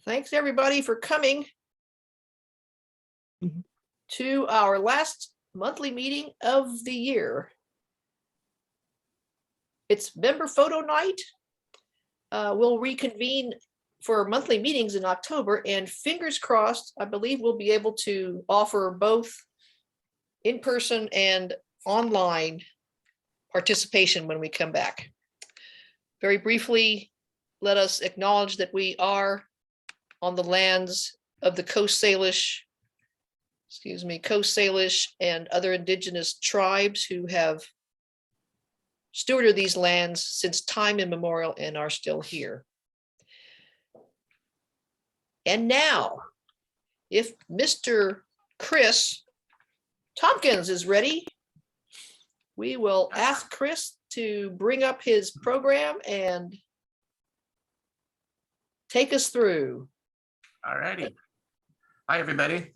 Thanks everybody for coming to our last monthly meeting of the year. It's member photo night. We'll reconvene for monthly meetings in October, and fingers crossed, I believe we'll be able to offer both in-person and online participation when we come back. Very briefly, let us acknowledge that we are on the lands of the Coast Salish and other indigenous tribes who have stewarded these lands since time immemorial and are still here. And now, if Mr. Chris Tompkins is ready, we will ask Chris to bring up his program and take us through. All righty. Hi, everybody.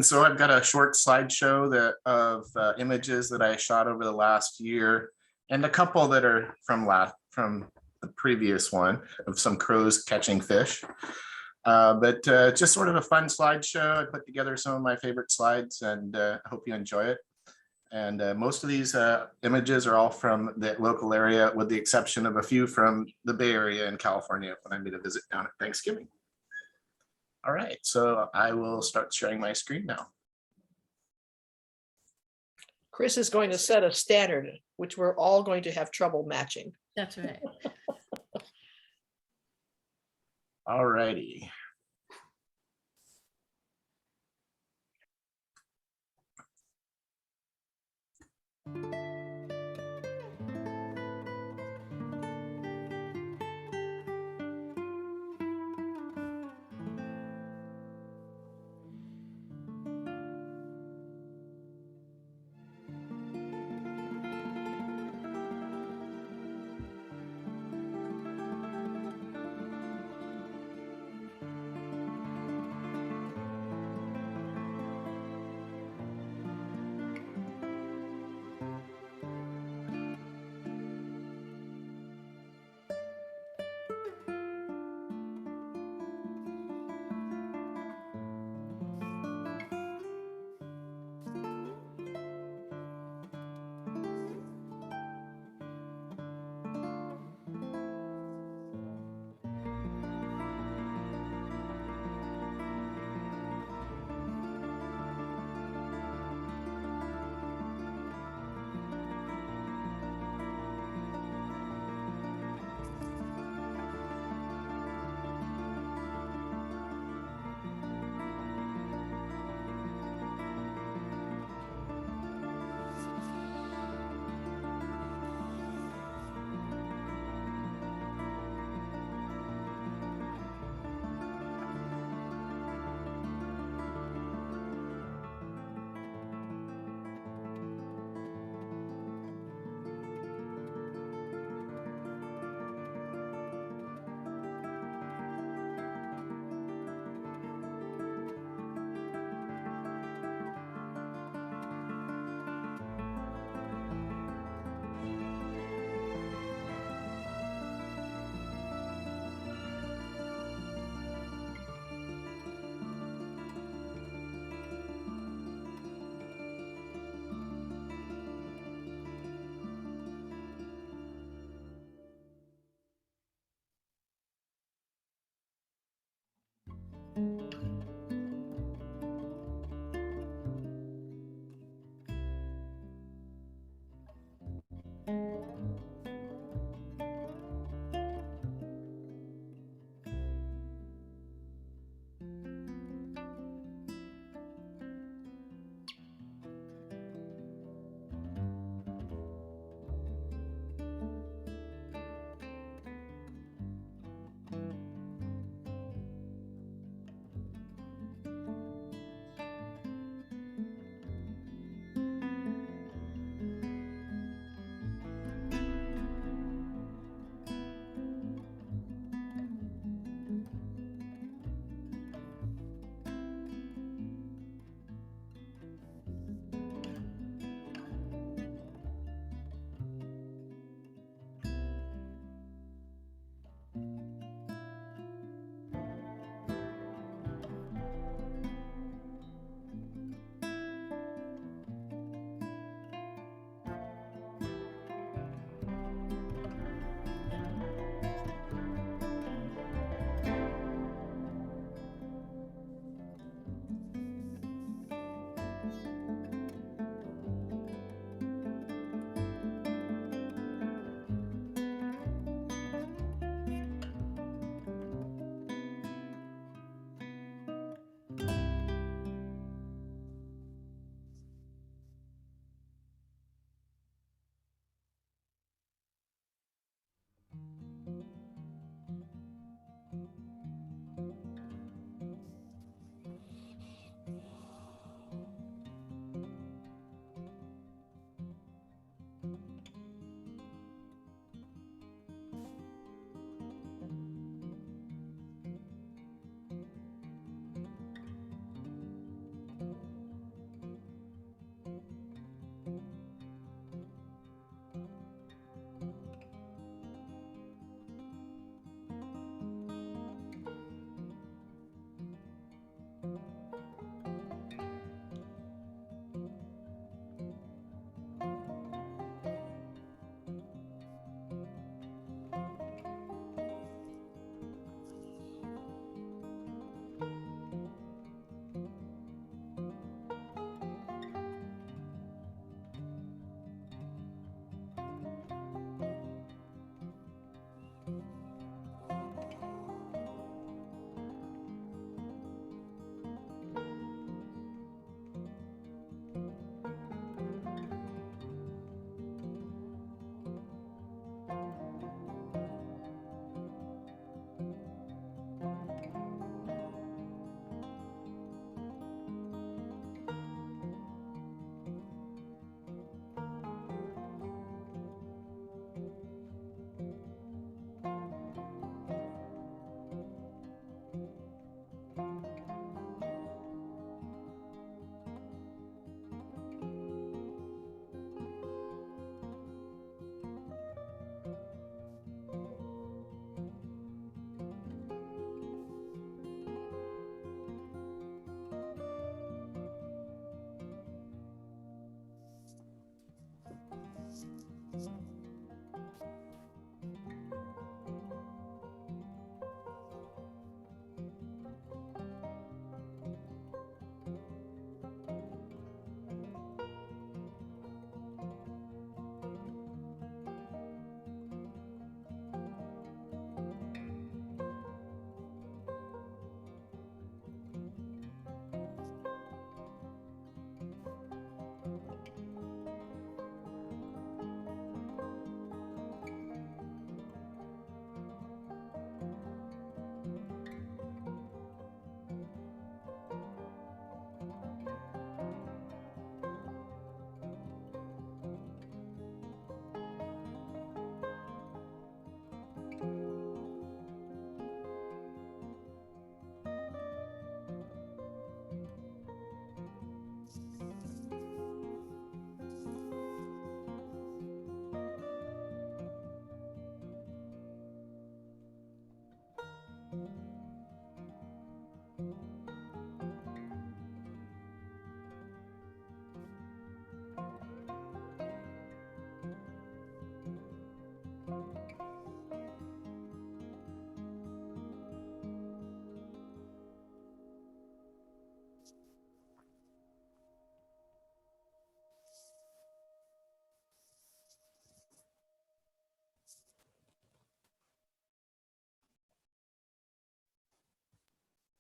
So I've got a short slideshow of images that I shot over the last year, and a couple that are from the previous one of some crows catching fish. But just sort of a fun slideshow. I put together some of my favorite slides, and I hope you enjoy it. And most of these images are all from the local area, with the exception of a few from the Bay Area in California when I made a visit down at Thanksgiving. All right, so I will start sharing my screen now. Chris is going to set a standard, which we're all going to have trouble matching. That's right. All righty.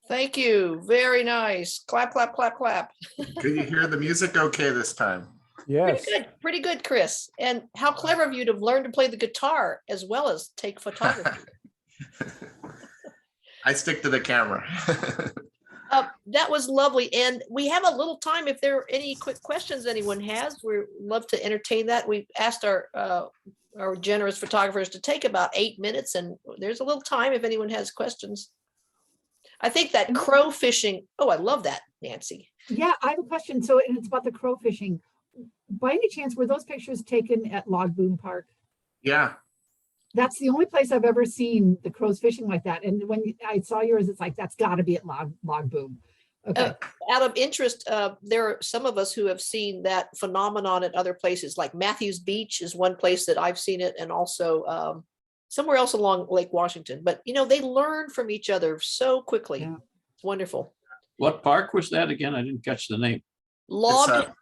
Thank you. Very nice. Clap, clap, clap, clap. Can you hear the music okay this time? Yes. Pretty good, Chris. And how clever of you to learn to play the guitar as well as take photography. I stick to the camera. That was lovely. And we have a little time if there are any quick questions anyone has. We'd love to entertain that. We've asked our generous photographers to take about 8 minutes, and there's a little time if anyone has questions. I think that crow fishing. Oh, I love that, Nancy. Yeah, I have a question. So, and it's about the crow fishing. By any chance, were those pictures taken at Log Boom Park? Yeah. That's the only place I've ever seen the crows fishing like that. And when I saw yours, it's like, that's got to be at Log Boom. Okay. Out of interest, there are some of us who have seen that phenomenon at other places, like Matthews Beach is one place that I've seen it, and also somewhere else along Lake Washington. But you know, they learn from each other so quickly. Yeah. It's wonderful. What park was that again? I didn't catch the name. Log.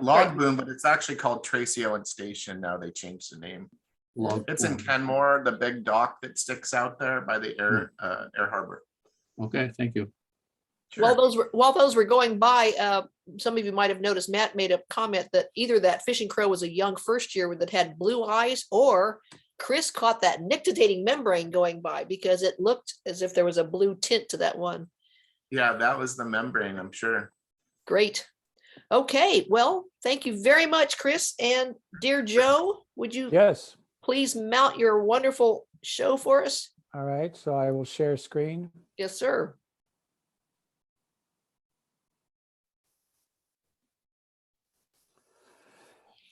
Log Boom, but it's actually called Tracy Owen Station now. They changed the name. It's in Kenmore, the big dock that sticks out there by the air harbor. Okay, thank you. Sure. While those were going by, some of you might have noticed Matt made a comment that either that fishing crow was a young first year that had blue eyes, or Chris caught that nictitating membrane going by, because it looked as if there was a blue tint to that one. Yeah, that was the membrane, I'm sure. Great. Okay, well, thank you very much, Chris. And dear Joe, would you Yes. please mount your wonderful show for us? All right. So I will share screen. Yes, sir.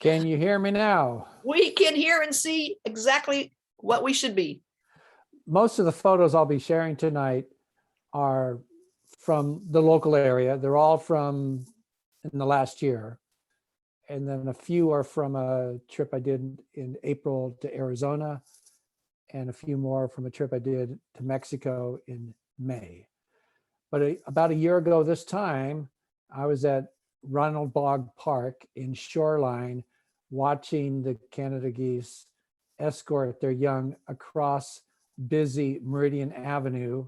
Can you hear me now? We can hear and see exactly what we should be. Most of the photos I'll be sharing tonight are from the local area. They're all from in the last year. And then a few are from a trip I did in April to Arizona, and a few more from a trip I did to Mexico in May. But about a year ago this time, I was at Ronald Bogg Park in Shoreline, watching the Canada geese escort their young across busy Meridian Avenue,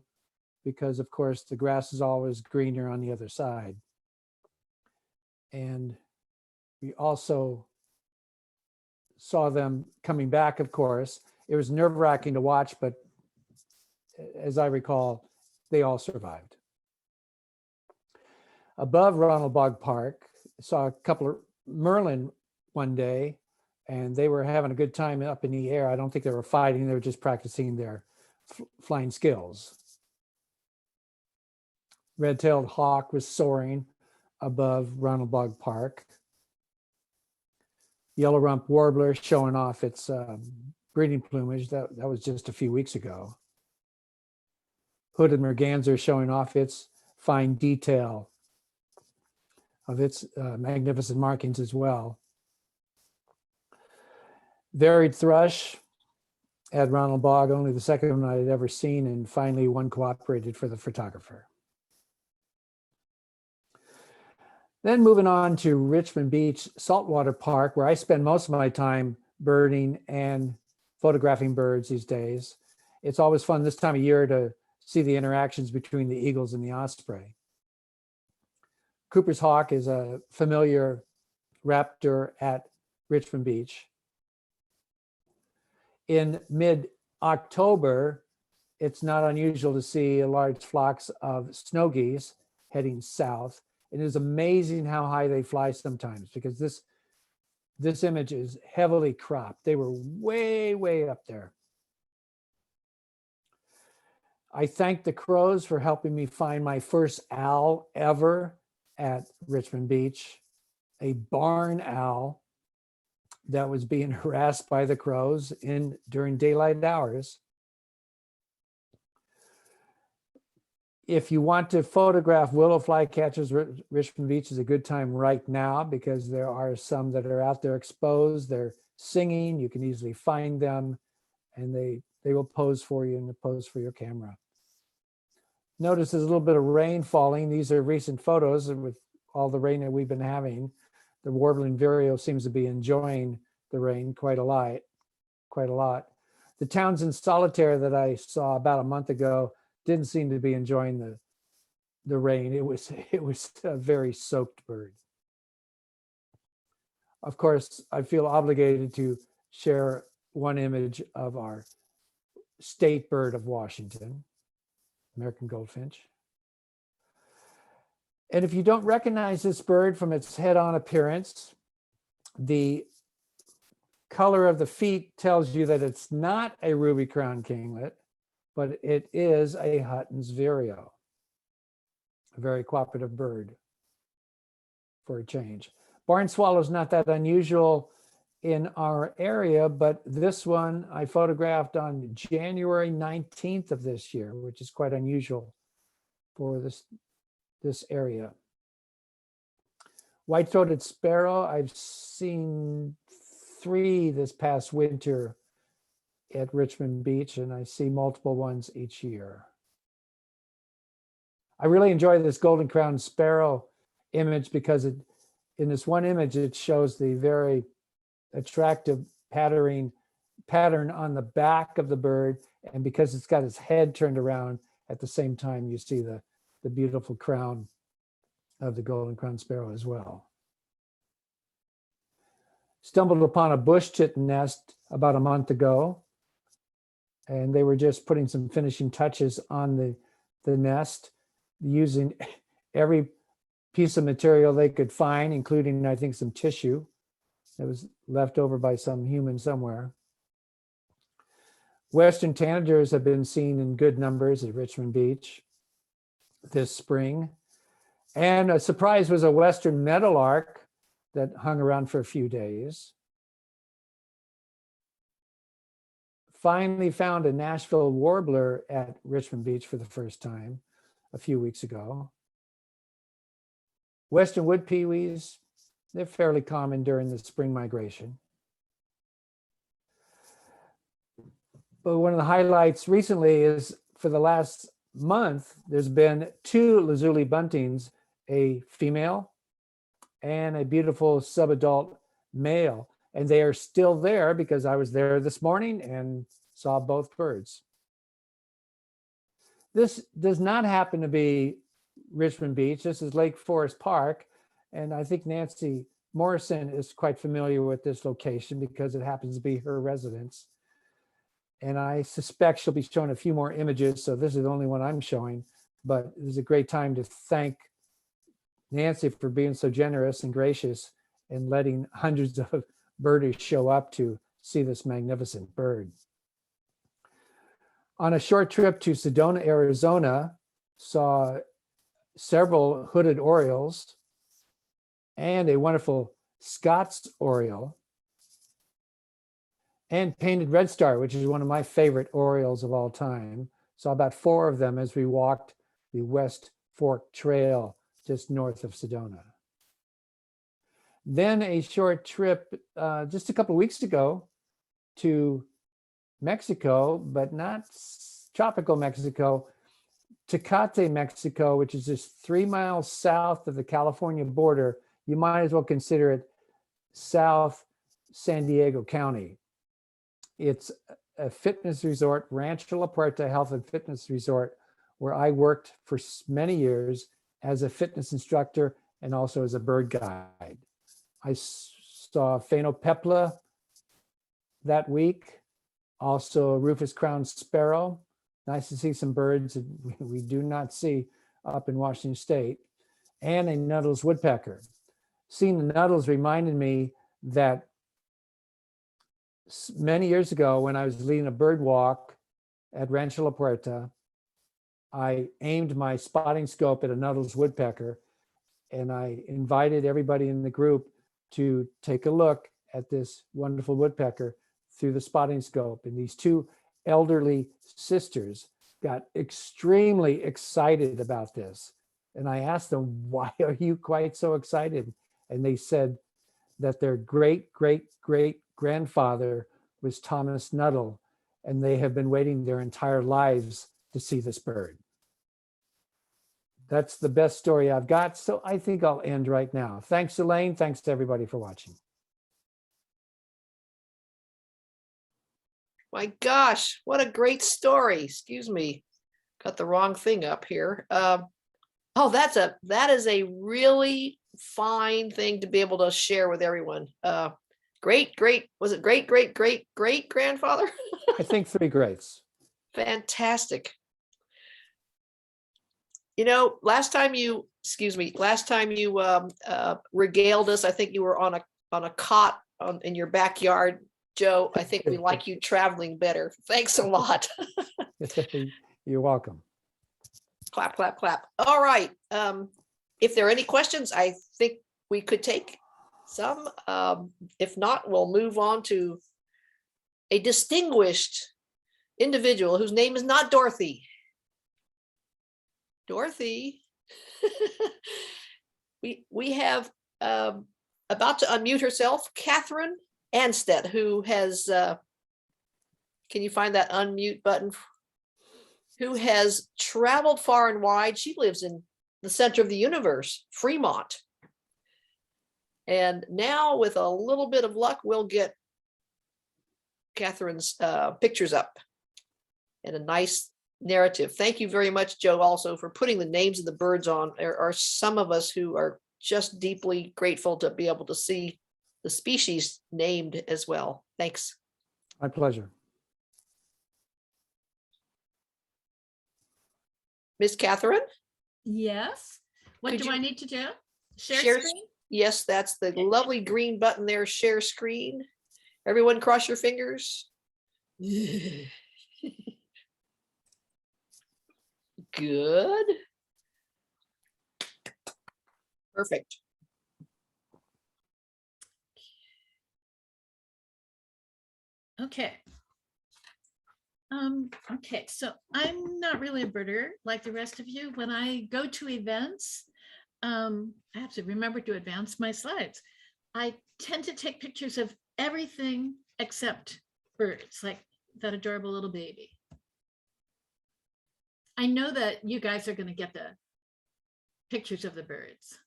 because of course the grass is always greener on the other side. And we also saw them coming back, of course. It was nerve-wracking to watch, but as I recall, they all survived. Above Ronald Bogg Park, saw a couple of merlin one day, and they were having a good time up in the air. I don't think they were fighting, they were just practicing their flying skills. Red-tailed hawk was soaring above Ronald Bogg Park. Yellow rump warbler showing off its breeding plumage. That was just a few weeks ago. Hooded merganser showing off its fine detail of its magnificent markings as well. Varied thrush at Ronald Bogg, only the second one I had ever seen, and finally one cooperated for the photographer. Then moving on to Richmond Beach Saltwater Park, where I spend most of my time birding and photographing birds these days. It's always fun this time of year to see the interactions between the eagles and the osprey. Cooper's hawk is a familiar raptor at Richmond Beach. In mid-October, it's not unusual to see large flocks of snow geese heading south. It is amazing how high they fly sometimes, because this image is heavily cropped. They were way, way up there. I thank the crows for helping me find my first owl ever at Richmond Beach, a barn owl that was being harassed by the crows during daylight hours. If you want to photograph willow flycatchers, Richmond Beach is a good time right now, because there are some that are out there exposed. They're singing. You can easily find them, and they will pose for you and pose for your camera. Notice there's a little bit of rain falling. These are recent photos with all the rain that we've been having. The warbling vireo seems to be enjoying the rain quite a lot. The Townsend solitaire that I saw about a month ago didn't seem to be enjoying the rain. It was a very soaked bird. Of course, I feel obligated to share one image of our state bird of Washington, American goldfinch. And if you don't recognize this bird from its head-on appearance, the color of the feet tells you that it's not a ruby-crowned kinglet, but it is a Hutton's vireo, a very cooperative bird for a change. Barn swallow is not that unusual in our area, but this one I photographed on January 19th of this year, which is quite unusual for this area. White-throated sparrow, I've seen 3 this past winter at Richmond Beach, and I see multiple ones each year. I really enjoy this golden crowned sparrow image because in this one image, it shows the very attractive pattern on the back of the bird. And because it's got its head turned around, at the same time, you see the beautiful crown of the golden crowned sparrow as well. Stumbled upon a bush chitin nest about a month ago, and they were just putting some finishing touches on the nest, using every piece of material they could find, including, I think, some tissue that was left over by some human somewhere. Western tanagers have been seen in good numbers at Richmond Beach this spring. And a surprise was a Western meadowlark that hung around for a few days. Finally found a Nashville warbler at Richmond Beach for the first time a few weeks ago. Western wood peewees, they're fairly common during the spring migration. But one of the highlights recently is for the last month, there's been 2 lazuli buntings, a female and a beautiful subadult male. And they are still there because I was there this morning and saw both birds. This does not happen to be Richmond Beach. This is Lake Forest Park. And I think Nancy Morrison is quite familiar with this location because it happens to be her residence. And I suspect she'll be showing a few more images. So this is the only one I'm showing, but it was a great time to thank Nancy for being so generous and gracious and letting hundreds of birders show up to see this magnificent bird. On a short trip to Sedona, Arizona, saw several hooded orioles and a wonderful Scott's oriole and painted red star, which is one of my favorite orioles of all time. Saw about 4 of them as we walked the West Fork Trail just north of Sedona. Then a short trip just a couple of weeks ago to Mexico, but not tropical Mexico, Tecate, Mexico, which is just 3 miles south of the California border. You might as well consider it South San Diego County. It's a fitness resort, Rancho La Puerta Health and Fitness Resort, where I worked for many years as a fitness instructor and also as a bird guide. I saw phainopepla that week, also a rufous crowned sparrow. Nice to see some birds that we do not see up in Washington State, and a Nuttall's woodpecker. Seeing the Nuttall's reminded me that many years ago when I was leading a bird walk at Rancho La Puerta, I aimed my spotting scope at a Nuttall's woodpecker, and I invited everybody in the group to take a look at this wonderful woodpecker through the spotting scope. And these 2 elderly sisters got extremely excited about this. And I asked them, why are you quite so excited? And they said that their great-great-great-grandfather was Thomas Nuttall, and they have been waiting their entire lives to see this bird. That's the best story I've got. So I think I'll end right now. Thanks, Elaine. Thanks to everybody for watching. My gosh, what a great story. Excuse me. got the wrong thing up here. Oh, that is a really fine thing to be able to share with everyone. Was it great grandfather? I think 3 greats. Fantastic. You know, last time you regaled us, I think you were on a cot in your backyard, Joe. I think we like you traveling better. Thanks a lot. You're welcome. Clap, clap, clap. All right. If there are any questions, I think we could take some. If not, we'll move on to a distinguished individual whose name is not Dorothy. Dorothy. we have about to unmute herself, Catherine Anstett, who has, can you find that unmute button? Who has traveled far and wide. She lives in the center of the universe, Fremont. And now with a little bit of luck, we'll get Catherine's pictures up and a nice narrative. Thank you very much, Joe, also for putting the names of the birds on. There are some of us who are just deeply grateful to be able to see the species named as well. Thanks. My pleasure. Miss Catherine? Yes. What Could do you I need to do? Share share- screen? Yes, that's the lovely green button there, share screen. Everyone cross your fingers. Good. Perfect. Okay. Okay, so I'm not really a birder like the rest of you. When I go to events, I have to remember to advance my slides. I tend to take pictures of everything except birds, like that adorable little baby. I know that you guys are going to get the pictures of the birds.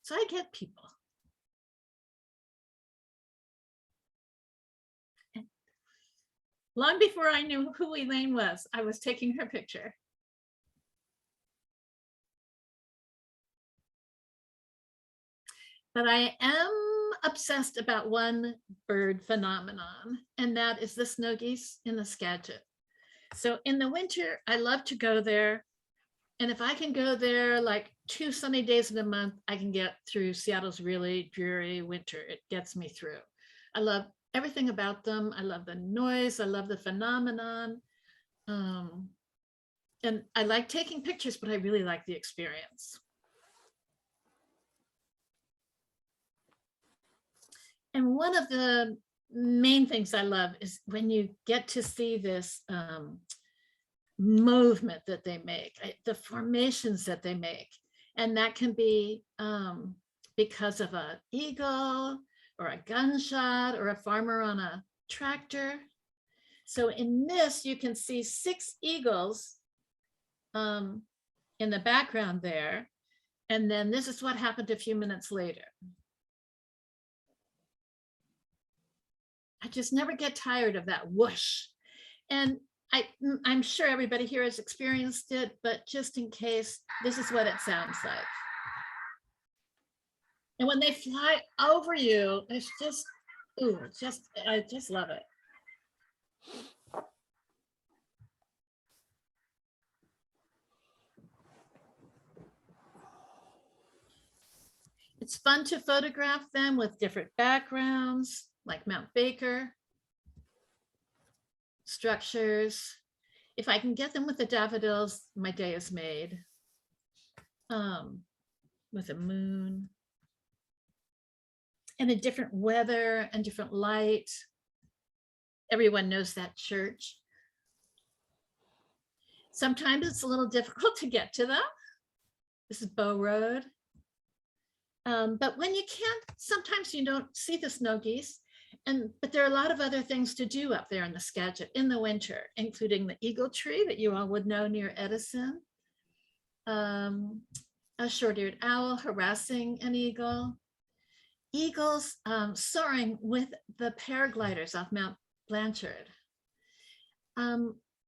So I get people. And long before I knew who Elaine was, I was taking her picture. But I am obsessed about one bird phenomenon, and that is the snow geese in the Skagit. So in the winter, I love to go there. And if I can go there like 2 sunny days in a month, I can get through Seattle's really dreary winter. It gets me through. I love everything about them. I love the noise. I love the phenomenon. And I like taking pictures, but I really like the experience. And one of the main things I love is when you get to see this movement that they make, the formations that they make. And that can be because of an eagle or a gunshot or a farmer on a tractor. So in this, you can see 6 eagles in the background there. And then this is what happened a few minutes later. I just never get tired of that whoosh. And I'm sure everybody here has experienced it, but just in case, this is what it sounds like. And when they fly over you, it's just, ooh, I just love it. It's fun to photograph them with different backgrounds, like Mount Baker, structures. If I can get them with the daffodils, my day is made. With a moon. And a different weather and different light. Everyone knows that church. Sometimes it's a little difficult to get to them. This is Bow Road. But when you can't, sometimes you don't see the snow geese. But there are a lot of other things to do up there in the Skagit in the winter, including the eagle tree that you all would know near Edison, a short-eared owl harassing an eagle, eagles soaring with the paragliders off Mount Blanchard.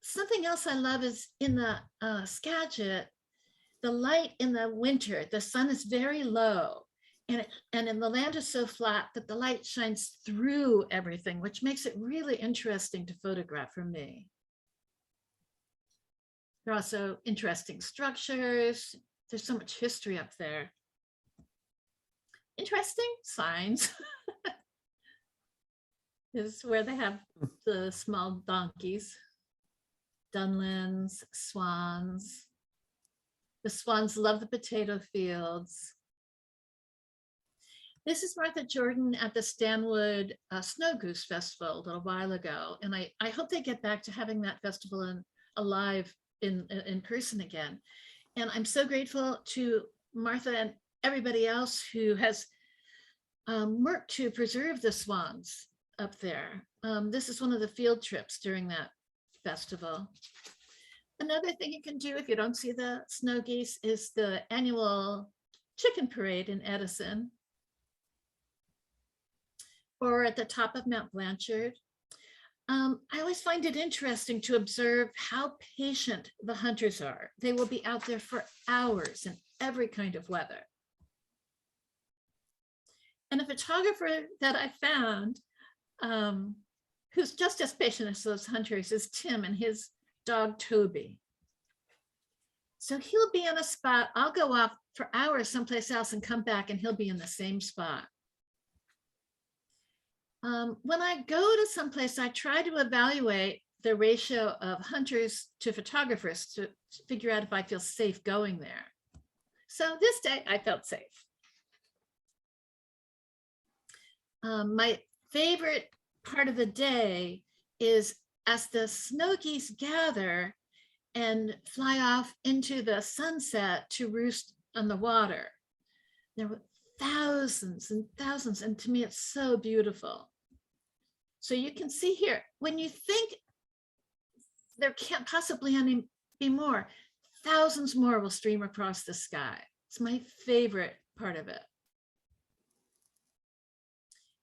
something else I love is in the Skagit, the light in the winter, the sun is very low. And in the land is so flat that the light shines through everything, which makes it really interesting to photograph for me. There are also interesting structures. There's so much history up there. Interesting signs. This is where they have the small donkeys, dunlins, swans. The swans love the potato fields. This is Martha Jordan at the Stanwood Snow Goose Festival a little while ago. And I hope they get back to having that festival alive in person again. And I'm so grateful to Martha and everybody else who has worked to preserve the swans up there. This is one of the field trips during that festival. Another thing you can do if you don't see the snow geese is the annual chicken parade in Edison, or at the top of Mount Blanchard. I always find it interesting to observe how patient the hunters are. They will be out there for hours in every kind of weather. And a photographer that I found, who's just as patient as those hunters, is Tim and his dog Toby. So he'll be in a spot, I'll go off for hours someplace else and come back and he'll be in the same spot. When I go to someplace, I try to evaluate the ratio of hunters to photographers to figure out if I feel safe going there. So this day I felt safe. My favorite part of the day is as the snow geese gather and fly off into the sunset to roost on the water. There were thousands and thousands, and to me it's so beautiful. So you can see here, when you think there can't possibly be more, thousands more will stream across the sky. It's my favorite part of it.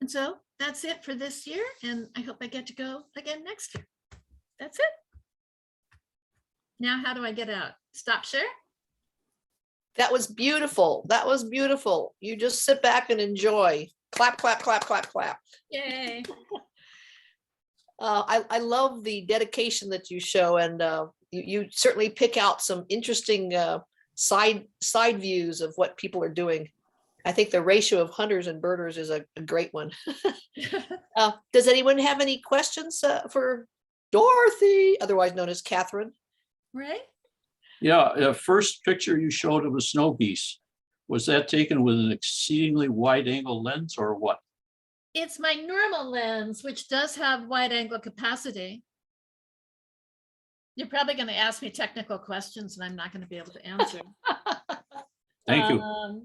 And so that's it for this year, and I hope I get to go again next year. That's it. Now, how do I get out? Stop share? That was beautiful. That was beautiful. You just sit back and enjoy. Clap, clap, clap, clap, clap. Yay. I love the dedication that you show, and you certainly pick out some interesting side views of what people are doing. I think the ratio of hunters and birders is a great one. Does anyone have any questions for Dorothy, otherwise known as Catherine? Right? Yeah, the first picture you showed of a snow geese, was that taken with an exceedingly wide angle lens or what? It's my normal lens, which does have wide angle capacity. You're probably going to ask me technical questions and I'm not going to be able to answer. Thank you.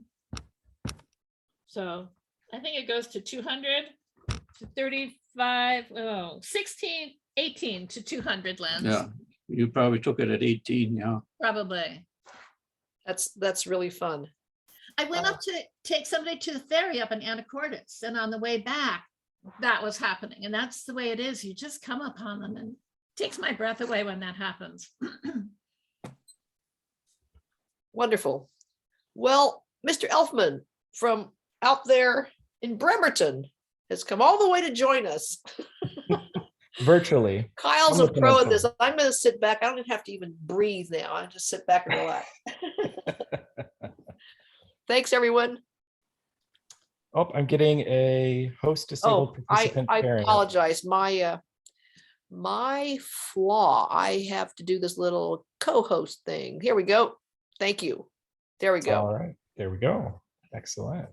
So I think it goes to 200 to 35, 16, 18 to 200 lens. Yeah, you probably took it at 18, yeah. Probably. That's really fun. I went up to take somebody to the ferry up in Anacortes, and on the way back, that was happening. And that's the way it is. You just come upon them, and it takes my breath away when that happens. Wonderful. Well, Mr. Elfman from out there in Bremerton has come all the way to join us. Virtually. Kyle's a pro at this. I'm going to sit back. I don't have to even breathe now. I just sit back and relax. Thanks, everyone. Oh, I'm getting a host disabled participant I pairing. apologize. My flaw. I have to do this little co-host thing. Here we go. Thank you. There we go. All right, there we go. Excellent.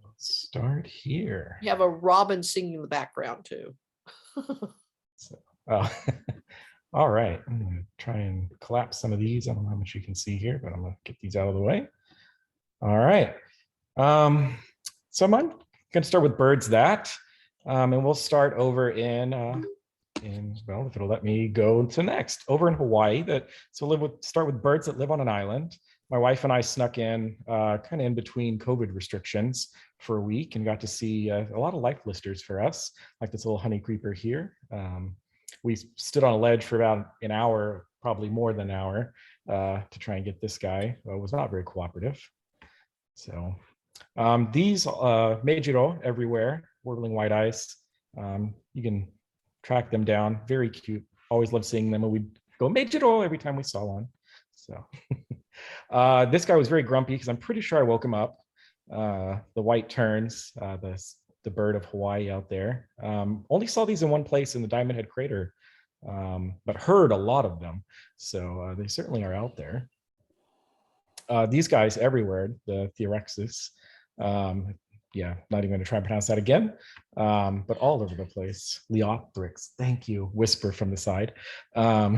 Let's start here. You have a robin singing in the background too. Oh, all right. I'm going to try and collapse some of these. I don't know how much you can see here, but I'm going to get these out of the way. All right. So I'm going to start with birds that, and we'll start over in well, if it'll let me go to next, over in Hawaii. Start with birds that live on an island. My wife and I snuck in kind of in between COVID restrictions for a week and got to see a lot of life listers for us, like this little honey creeper here. we stood on a ledge for about an hour, probably more than an hour, to try and get this guy. Was not very cooperative. So these Meijiro everywhere, whirling white ice. You can track them down. Very cute. Always love seeing them, and we'd go Meijiro every time we saw one. So this guy was very grumpy because I'm pretty sure I woke him up. The white terns, the bird of Hawaii out there. Only saw these in one place in the Diamond Head crater, but heard a lot of them. So they certainly are out there. These guys everywhere, the Theorexis. Yeah, not even going to try and pronounce that again, but all over the place. Leopthrix, thank you. Whisper from the side. All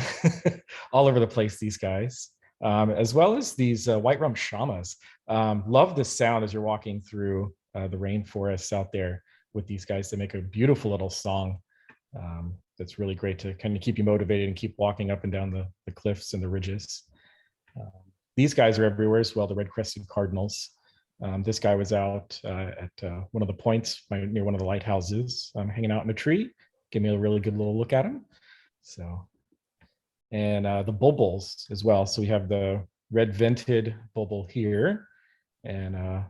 over the place, these guys. As well as these white rump shamas. Love the sound as you're walking through the rainforests out there with these guys. They make a beautiful little song that's really great to kind of keep you motivated and keep walking up and down the cliffs and the ridges. These guys are everywhere as well, the red-crested cardinals. This guy was out at one of the points near one of the lighthouses, hanging out in a tree. Give me a really good little look at him. So, and the bulbuls as well. So we have the red vented bulbul here, and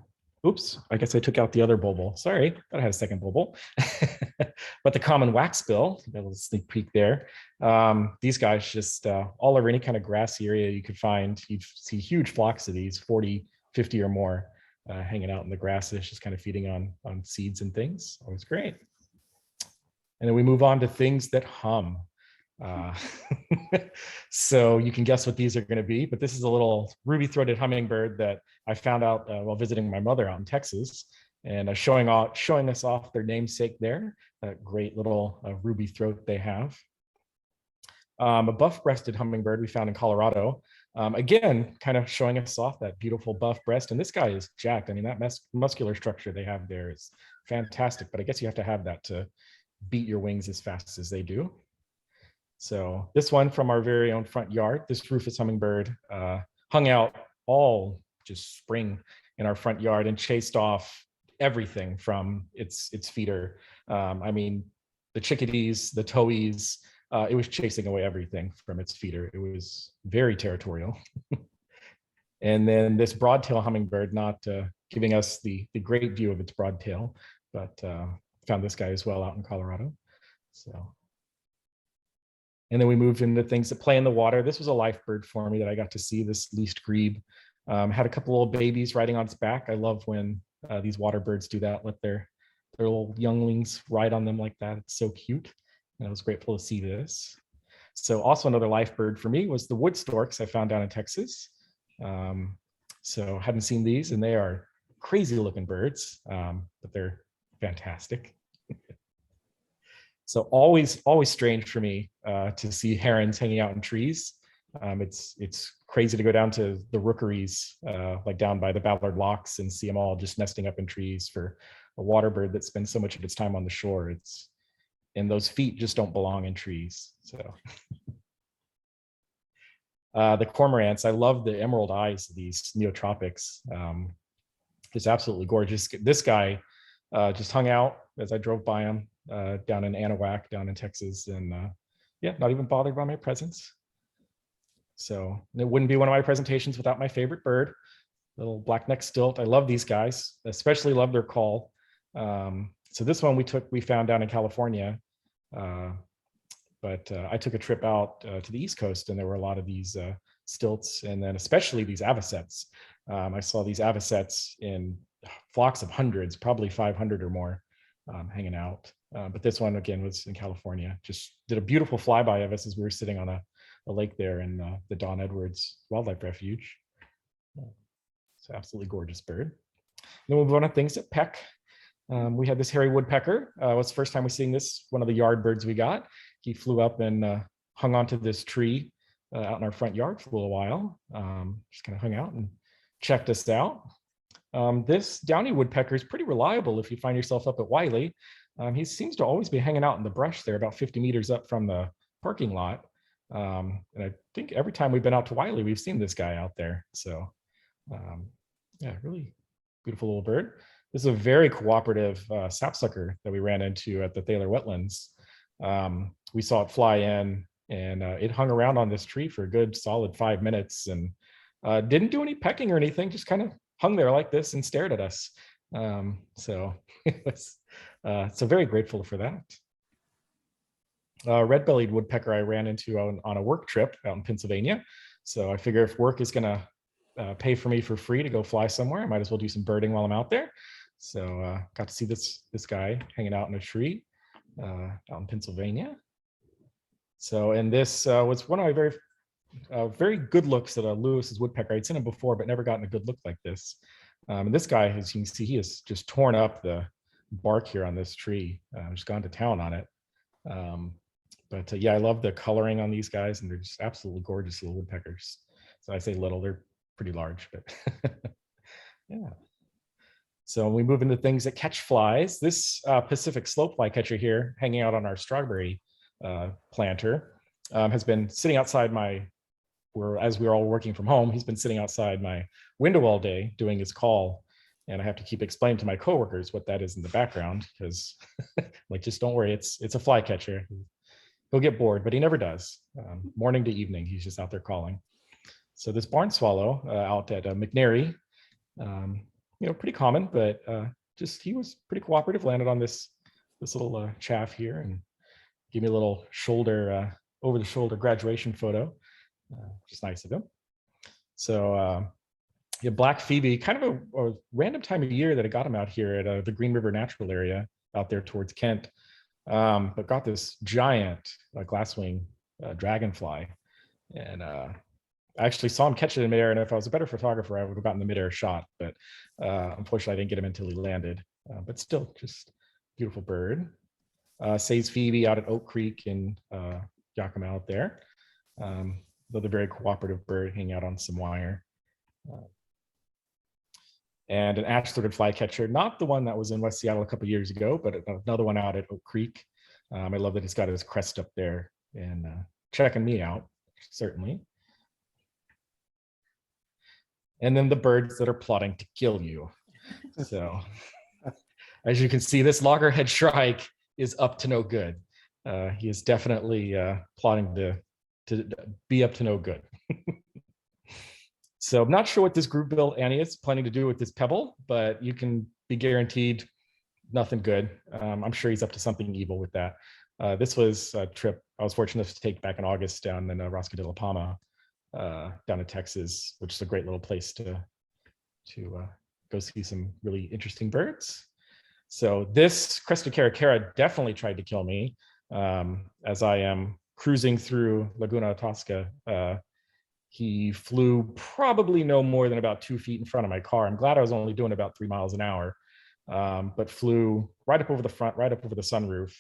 oops, I guess I took out the other bulbul. Sorry, thought I had a second bulbul. But the common waxbill, a little sneak peek there. These guys just all over any kind of grassy area you could find. You'd see huge flocks of these, 40, 50 or more, hanging out in the grasses, just kind of feeding on seeds and things. Always great. And then we move on to things that hum. So you can guess what these are going to be, but this is a little ruby-throated hummingbird that I found out while visiting my mother out in Texas, and showing us off their namesake there, that great little ruby throat they have. A buff-breasted hummingbird we found in Colorado. Again, kind of showing us off that beautiful buff breast, and this guy is jacked. I mean, that muscular structure they have there is fantastic, but I guess you have to have that to beat your wings as fast as they do. So this one from our very own front yard, this rufous hummingbird hung out all just spring in our front yard and chased off everything from its feeder. I mean, the chickadees, the towhees, it was chasing away everything from its feeder. It was very territorial. And then this broadtail hummingbird, not giving us the great view of its broadtail, but found this guy as well out in Colorado. So. And then we moved into things that play in the water. This was a life bird for me that I got to see, this least grebe. Had a couple little babies riding on its back. I love when these water birds do that, let their little younglings ride on them like that. It's so cute. And I was grateful to see this. So also another life bird for me was the wood storks I found down in Texas. So hadn't seen these, and they are crazy looking birds, but they're fantastic. So always strange for me to see herons hanging out in trees. It's crazy to go down to the rookeries, like down by the Ballard Locks, and see them all just nesting up in trees. For a water bird that spends so much of its time on the shore, and those feet just don't belong in trees. So the cormorants, I love the emerald eyes of these neotropics. It's absolutely gorgeous. This guy just hung out as I drove by him down in Anahuac, down in Texas, and yeah, not even bothered by my presence. So it wouldn't be one of my presentations without my favorite bird, little black-necked stilt. I love these guys, especially love their call. So this one we found down in California, but I took a trip out to the East Coast, and there were a lot of these stilts, and then especially these avocets. I saw these avocets in flocks of hundreds, probably 500 or more, hanging out. But this one again was in California. Just did a beautiful flyby of us as we were sitting on a lake there in the Don Edwards Wildlife Refuge. It's an absolutely gorgeous bird. Then we'll move on to things that peck. We had this hairy woodpecker. It was the first time we seen this, one of the yard birds we got. He flew up and hung onto this tree out in our front yard for a little while. Just kind of hung out and checked us out. This downy woodpecker is pretty reliable if you find yourself up at Wiley. He seems to always be hanging out in the brush there about 50 meters up from the parking lot. And I think every time we've been out to Wiley, we've seen this guy out there. So yeah, really beautiful little bird. This is a very cooperative sapsucker that we ran into at the Thaler Wetlands. we saw it fly in, and it hung around on this tree for a good solid 5 minutes, and didn't do any pecking or anything, just kind of hung there like this and stared at us. So it was, so very grateful for that. Red-bellied woodpecker I ran into on a work trip out in Pennsylvania. So I figure if work is gonna pay for me for free to go fly somewhere, I might as well do some birding while I'm out there. So got to see this guy hanging out in a tree out in Pennsylvania. So, and this was one of my very good looks at a Lewis's woodpecker. I'd seen him before, but never gotten a good look like this. And this guy, as you can see, he has just torn up the bark here on this tree. Just gone to town on it. But yeah, I love the coloring on these guys, and they're just absolutely gorgeous little woodpeckers. So I say little, they're pretty large, but yeah. So we move into things that catch flies. This Pacific slope flycatcher here, hanging out on our strawberry planter, has been sitting outside as we were all working from home, he's been sitting outside my window all day doing his call. And I have to keep explaining to my coworkers what that is in the background, because like, just don't worry, it's a flycatcher. He'll get bored, but he never does. Morning to evening, he's just out there calling. So this barn swallow out at McNary, pretty common, but just he was pretty cooperative. Landed on this little chaff here and gave me a little shoulder over the shoulder graduation photo, which is nice of him. So yeah, Black Phoebe, kind of a random time of year that I got him out here at the Green River Natural Area out there towards Kent. But got this giant glasswing dragonfly, and I actually saw him catch it in midair. And if I was a better photographer, I would have gotten the midair shot. But unfortunately, I didn't get him until he landed. But still, just beautiful bird. Says Phoebe out at Oak Creek in Yakima out there. Another very cooperative bird hanging out on some wire. And an ash-throated flycatcher, not the one that was in West Seattle a couple of years ago, but another one out at Oak Creek. I love that he's got his crest up there and checking me out, certainly. And then the birds that are plotting to kill you. So as you can see, this loggerhead shrike is up to no good. He is definitely plotting to be up to no good. So I'm not sure what this group-bill Annie is planning to do with this pebble, but you can be guaranteed nothing good. I'm sure he's up to something evil with that. This was a trip I was fortunate to take back in August down in Rosca de la Palma, down in Texas, which is a great little place to go see some really interesting birds. So this crested caracara definitely tried to kill me as I am cruising through Laguna Tosca. He flew probably no more than about 2 feet in front of my car. I'm glad I was only doing about 3 miles an hour, but flew right up over the front, right up over the sunroof,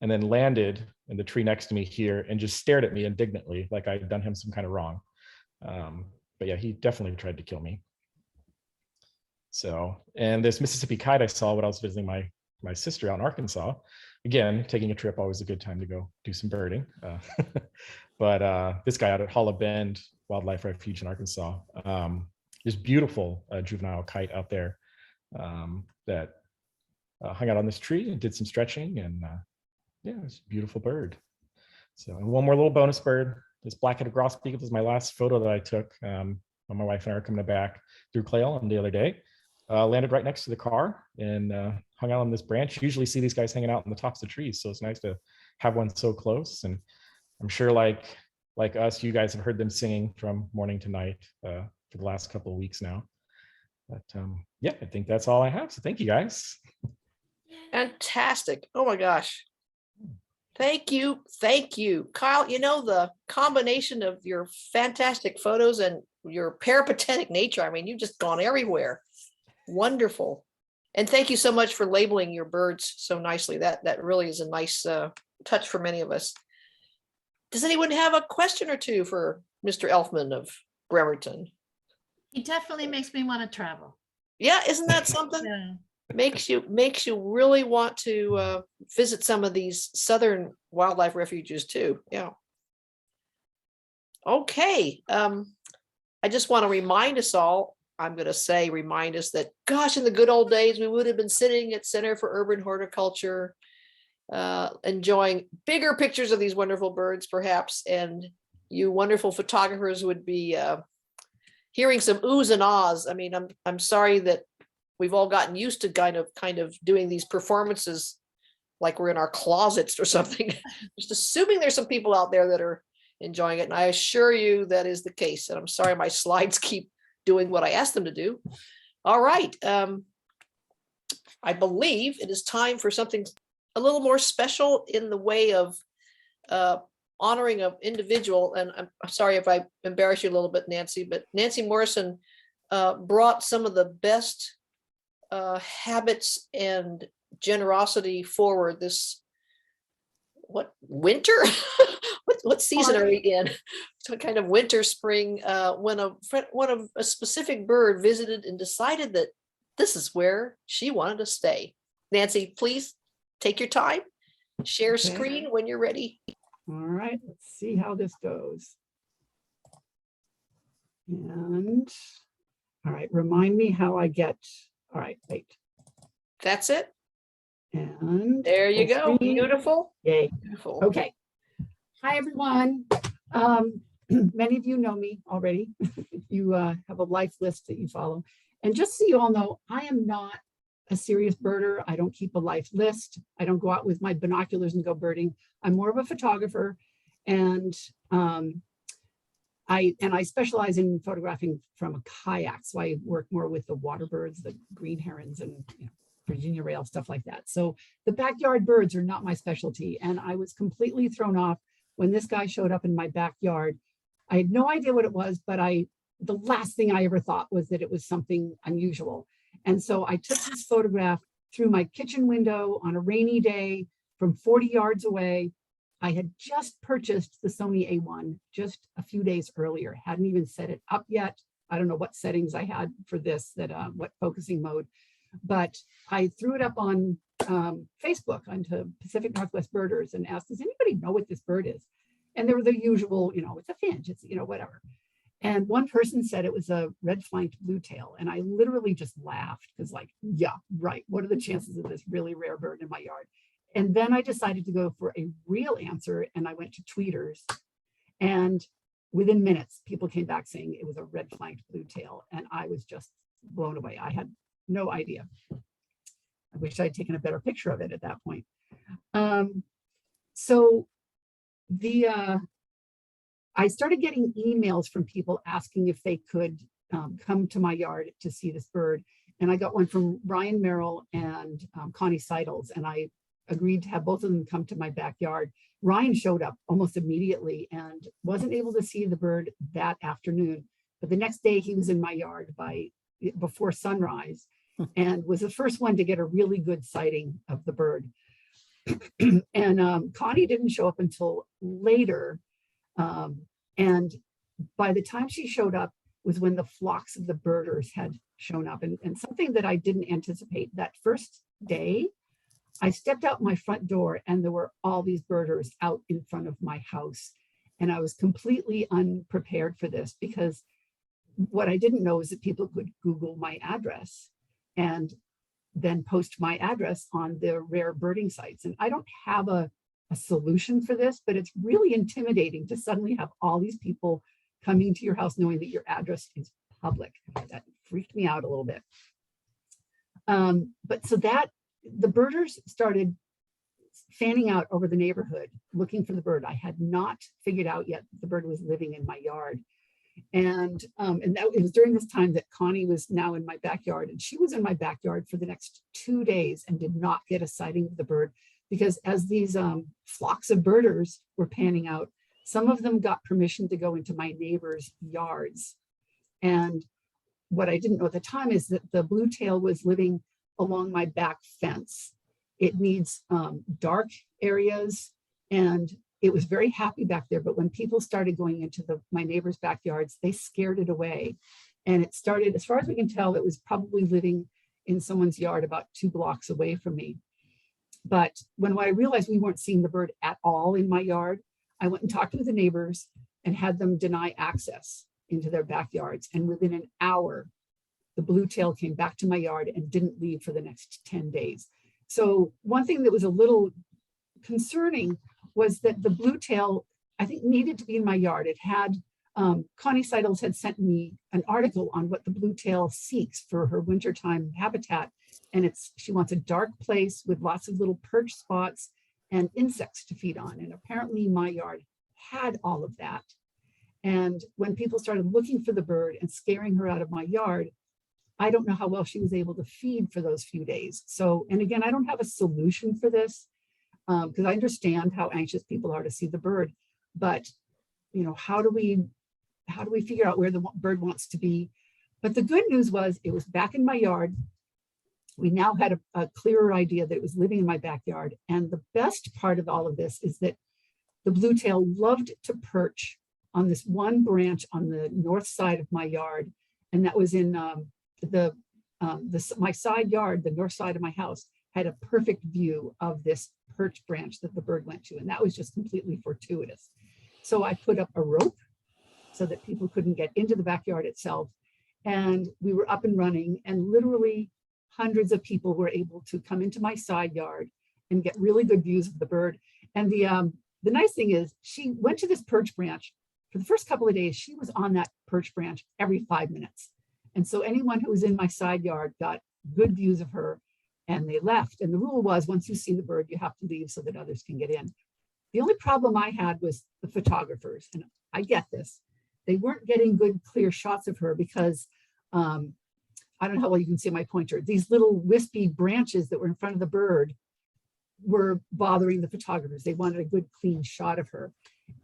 and then landed in the tree next to me here and just stared at me indignantly, like I'd done him some kind of wrong. But yeah, he definitely tried to kill me. So, and this Mississippi kite I saw when I was visiting my sister out in Arkansas. Again, taking a trip, always a good time to go do some birding. But this guy out at Hollow Bend Wildlife Refuge in Arkansas, this beautiful juvenile kite out there that hung out on this tree and did some stretching, and yeah, it's a beautiful bird. So, and one more little bonus bird, this black-headed grosbeak. This is my last photo that I took when my wife and I were coming back through Clayle on the other day. Landed right next to the car and hung out on this branch. You usually see these guys hanging out on the tops of trees, so it's nice to have one so close. And I'm sure like us, you guys have heard them singing from morning to night for the last couple of weeks now. But yeah, I think that's all I have. So thank you guys. Fantastic. Oh my gosh. Thank you. Thank you. Kyle, you know, the combination of your fantastic photos and your peripatetic nature, I mean, you've just gone everywhere. Wonderful. And thank you so much for labeling your birds so nicely. That really is a nice touch for many of us. Does anyone have a question or two for Mr. Elfman of Bremerton? He definitely makes me want to travel. Yeah, isn't that something? Yeah. Makes you really want to visit some of these southern wildlife refuges too. Yeah. Okay. I just want to remind us all, remind us that, gosh, in the good old days, we would have been sitting at Center for Urban Horticulture enjoying bigger pictures of these wonderful birds, perhaps, and you wonderful photographers would be hearing some oohs and ahs. I mean, I'm sorry that we've all gotten used to kind of doing these performances like we're in our closets or something. Just assuming there's some people out there that are enjoying it, and I assure you that is the case. And I'm sorry my slides keep doing what I asked them to do. All right, I believe it is time for something a little more special in the way of honoring an individual. And I'm sorry if I embarrass you a little bit, Nancy, but Nancy Morrison brought some of the best habits and generosity forward this winter. what season are we in? So kind of winter, spring, when a specific bird visited and decided that this is where she wanted to stay. Nancy, please take your time, share Okay. screen when you're ready. All right, let's see how this goes. And, all right, remind me how I get, all right, wait. That's it. And There you full go. screen. Beautiful. Yay. Beautiful. Okay. Hi, everyone. Many of you know me already. You have a life list that you follow. And just so you all know, I am not a serious birder. I don't keep a life list. I don't go out with my binoculars and go birding. I'm more of a photographer, and I specialize in photographing from a kayak. So I work more with the water birds, the green herons, and Virginia rail, stuff like that. So the backyard birds are not my specialty. And I was completely thrown off when this guy showed up in my backyard. I had no idea what it was, but the last thing I ever thought was that it was something unusual. And so I took this photograph through my kitchen window on a rainy day from 40 yards away. I had just purchased the Sony A1 just a few days earlier, hadn't even set it up yet. I don't know what settings I had for this, what focusing mode, but I threw it up on Facebook onto Pacific Northwest Birders and asked, does anybody know what this bird is? And there were the usual, it's a finch, it's, whatever. And one person said it was a red-flanked bluetail. And I literally just laughed because yeah, right. What are the chances of this really rare bird in my yard? And then I decided to go for a real answer. And I went to tweeters, and within minutes, people came back saying it was a red-flanked bluetail. And I was just blown away. I had no idea. I wish I'd taken a better picture of it at that point. I started getting emails from people asking if they could come to my yard to see this bird. And I got one from Ryan Merrill and Connie Seidels, and I agreed to have both of them come to my backyard. Ryan showed up almost immediately and wasn't able to see the bird that afternoon. But the next day he was in my yard before sunrise and was the first one to get a really good sighting of the bird. And Connie didn't show up until later. And by the time she showed up was when the flocks of the birders had shown up. And something that I didn't anticipate, that first day, I stepped out my front door and there were all these birders out in front of my house. And I was completely unprepared for this, because what I didn't know is that people could Google my address and then post my address on the rare birding sites. And I don't have a solution for this, but it's really intimidating to suddenly have all these people coming to your house knowing that your address is public. That freaked me out a little bit. But so that the birders started fanning out over the neighborhood looking for the bird. I had not figured out yet that the bird was living in my yard. And it was during this time that Connie was now in my backyard, and she was in my backyard for the next 2 days and did not get a sighting of the bird, because as these flocks of birders were panning out, some of them got permission to go into my neighbors' yards. And what I didn't know at the time is that the bluetail was living along my back fence. It needs dark areas, and it was very happy back there. But when people started going into my neighbors' backyards, they scared it away. And it started, as far as we can tell, it was probably living in someone's yard about 2 blocks away from me. But when I realized we weren't seeing the bird at all in my yard, I went and talked with the neighbors and had them deny access into their backyards. And within an hour, the bluetail came back to my yard and didn't leave for the next 10 days. So one thing that was a little concerning was that the blue tail, I think, needed to be in my yard. It had, Connie Seidels had sent me an article on what the blue tail seeks for her wintertime habitat. And she wants a dark place with lots of little perch spots and insects to feed on. And apparently my yard had all of that. And when people started looking for the bird and scaring her out of my yard, I don't know how well she was able to feed for those few days. So, and again, I don't have a solution for this because I understand how anxious people are to see the bird, but you know, how do we figure out where the bird wants to be? But the good news was it was back in my yard. We now had a clearer idea that it was living in my backyard. And the best part of all of this is that the blue tail loved to perch on this one branch on the north side of my yard. And that was in my side yard, the north side of my house, had a perfect view of this perch branch that the bird went to. And that was just completely fortuitous. So I put up a rope so that people couldn't get into the backyard itself. And we were up and running, and literally hundreds of people were able to come into my side yard and get really good views of the bird. And the nice thing is she went to this perch branch. For the first couple of days, she was on that perch branch every 5 minutes. And so anyone who was in my side yard got good views of her, and they left. And the rule was, once you see the bird, you have to leave so that others can get in. The only problem I had was the photographers. And I get this. They weren't getting good, clear shots of her because I don't know how well you can see my pointer. These little wispy branches that were in front of the bird were bothering the photographers. They wanted a good, clean shot of her.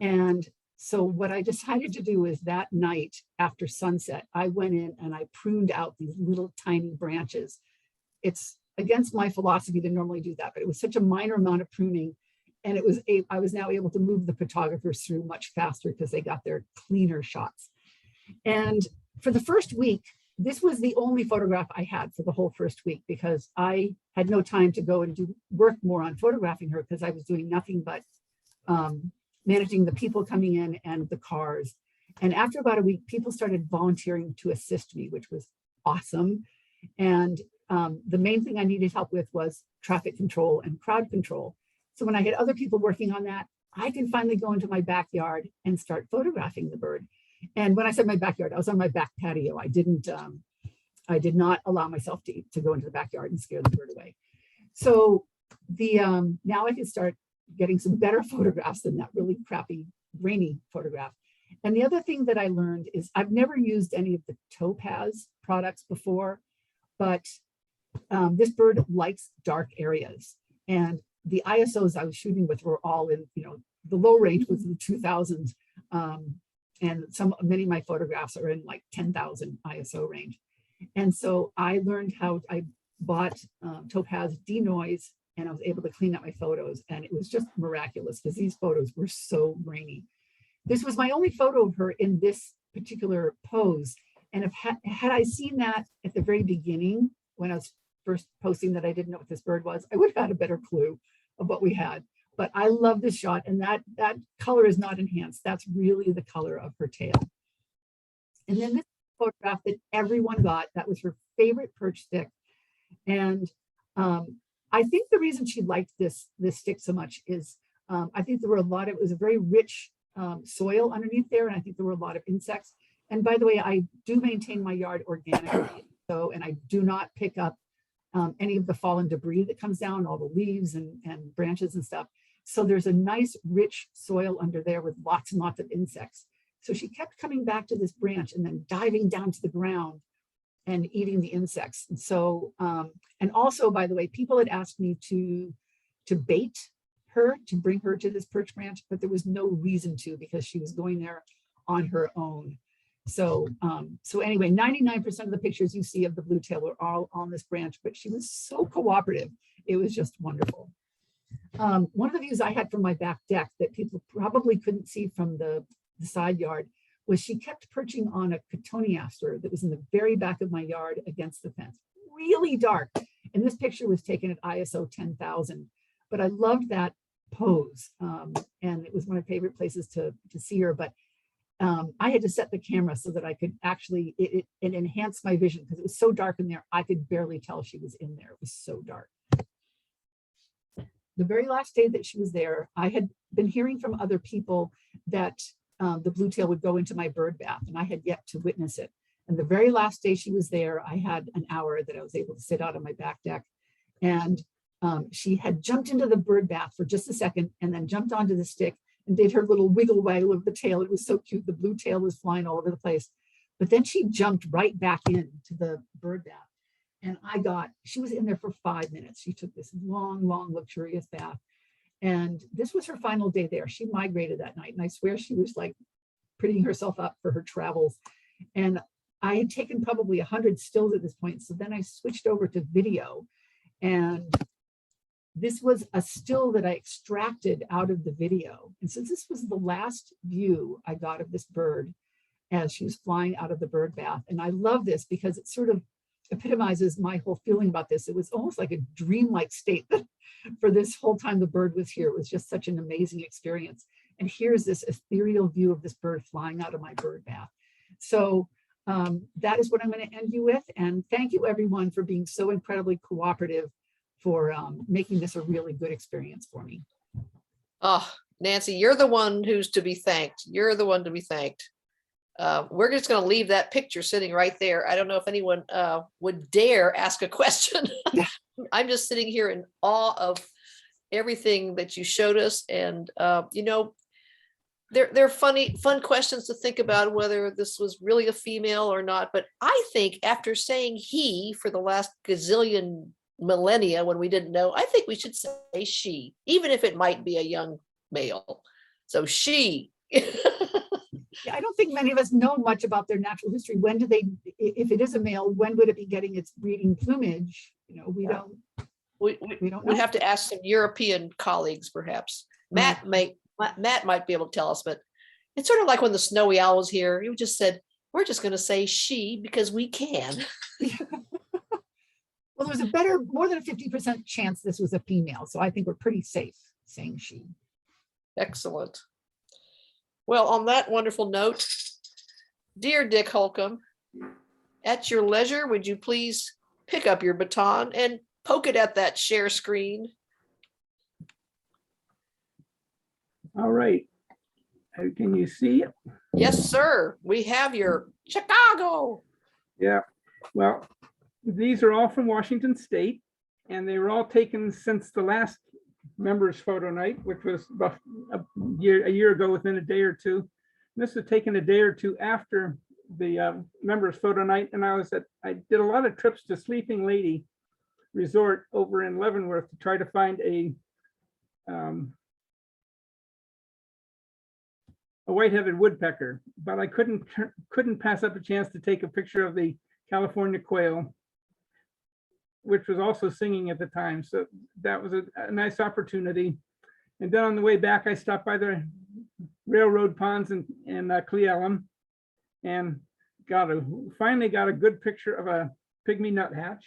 And so what I decided to do is that night after sunset, I went in and I pruned out these little tiny branches. It's against my philosophy to normally do that, but it was such a minor amount of pruning. And I was now able to move the photographers through much faster because they got their cleaner shots. And for the first week, this was the only photograph I had for the whole first week because I had no time to go and work more on photographing her because I was doing nothing but managing the people coming in and the cars. And after about a week, people started volunteering to assist me, which was awesome. And the main thing I needed help with was traffic control and crowd control. So when I had other people working on that, I could finally go into my backyard and start photographing the bird. And when I said my backyard, I was on my back patio. I did not allow myself to go into the backyard and scare the bird away. So now I can start getting some better photographs than that really crappy rainy photograph. And the other thing that I learned is I've never used any of the Topaz products before, but this bird likes dark areas. And the ISOs I was shooting with were all in, the low range was in the 2000s. And many of my photographs are in like 10,000 ISO range. And so I learned I bought Topaz denoise, and I was able to clean up my photos. And it was just miraculous because these photos were so grainy. This was my only photo of her in this particular pose. And if had I seen that at the very beginning, when I was first posting that I didn't know what this bird was, I would have had a better clue of what we had. But I love this shot, and that color is not enhanced. That's really the color of her tail. And then this photograph that everyone got, that was her favorite perch stick. And I think the reason she liked this stick so much is I think there were it was a very rich soil underneath there, and I think there were a lot of insects. And by the way, I do maintain my yard organically, and I do not pick up any of the fallen debris that comes down, all the leaves and branches and stuff. So there's a nice rich soil under there with lots and lots of insects. So she kept coming back to this branch and then diving down to the ground and eating the insects. And so, and also, by the way, people had asked me to bait her, to bring her to this perch branch, but there was no reason to because she was going there on her own. So, so anyway, 99% of the pictures you see of the blue tail are all on this branch, but she was so cooperative. It was just wonderful. One of the views I had from my back deck that people probably couldn't see from the side yard was she kept perching on a cotoneaster that was in the very back of my yard against the fence, really dark. And this picture was taken at ISO 10,000, but I loved that pose. And it was one of my favorite places to see her, but I had to set the camera so that I could actually, it enhanced my vision because it was so dark in there. I could barely tell she was in there. It was so dark. the very last day that she was there, I had been hearing from other people that the blue-tail would go into my bird bath, and I had yet to witness it. And the very last day she was there, I had an hour that I was able to sit out on my back deck, and she had jumped into the bird bath for just a second and then jumped onto the stick and did her little wiggle waggle of the tail. It was so cute. The blue tail was flying all over the place. But then she jumped right back into the bird bath. And she was in there for 5 minutes. She took this long, luxurious bath. And this was her final day there. She migrated that night. And I swear she was like prettying herself up for her travels. And I had taken probably 100 stills at this point. So then I switched over to video. And this was a still that I extracted out of the video. And since this was the last view I got of this bird as she was flying out of the bird bath. And I love this because it sort of epitomizes my whole feeling about this. It was almost like a dreamlike state that for this whole time the bird was here. It was just such an amazing experience. And here's this ethereal view of this bird flying out of my bird bath. So that is what I'm going to end you with. And thank you everyone for being so incredibly cooperative for making this a really good experience for me. Oh, Nancy, you're the one who's to be thanked. You're the one to be thanked. We're just going to leave that picture sitting right there. I don't know if anyone would dare ask a question. I'm just sitting here in awe of everything that you showed us. And, you know, they're fun questions to think about whether this was really a female or not. But I think after saying he for the last gazillion millennia when we didn't know, I think we should say she, even if it might be a young male. So she. Yeah, I don't think many of us know much about their natural history. When do they, if it is a male, when would it be getting its breeding plumage? You know, we don't know. We have to ask some European colleagues, perhaps. Matt might be able to tell us, but it's sort of like when the snowy owl was here. You just said, we're just going to say she because we can. Well, there's more than a 50% chance this was a female. So I think we're pretty safe saying she. Excellent. Well, on that wonderful note, dear Dick Holcomb, at your leisure, would you please pick up your baton and poke it at that share screen? All right. Can you see it? Yes, sir. We have your Chicago. Yeah. Well, these are all from Washington State, and they were all taken since the last members photo night, which was about a year ago, within a day or two. And this was taken a day or two after the members photo night, and I did a lot of trips to Sleeping Lady Resort over in Leavenworth to try to find a white-headed woodpecker, but I couldn't pass up a chance to take a picture of the California quail, which was also singing at the time. So that was a nice opportunity. And then on the way back, I stopped by the railroad ponds in Cle Elum and finally got a good picture of a pygmy nuthatch,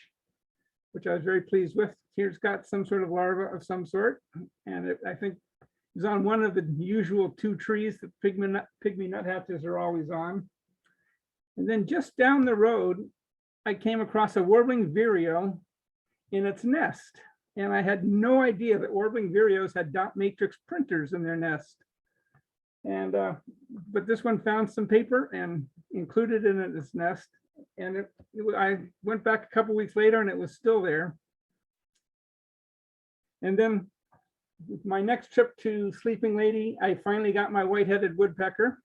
which I was very pleased with. Here's got some sort of larva of some sort. And I think it was on one of the usual 2 trees that pygmy nuthatches are always on. And then just down the road, I came across a warbling vireo in its nest. And I had no idea that warbling vireos had dot matrix printers in their nest. And but this one found some paper and included it in its nest. And I went back a couple weeks later and it was still there. And then my next trip to Sleeping Lady, I finally got my white-headed woodpecker.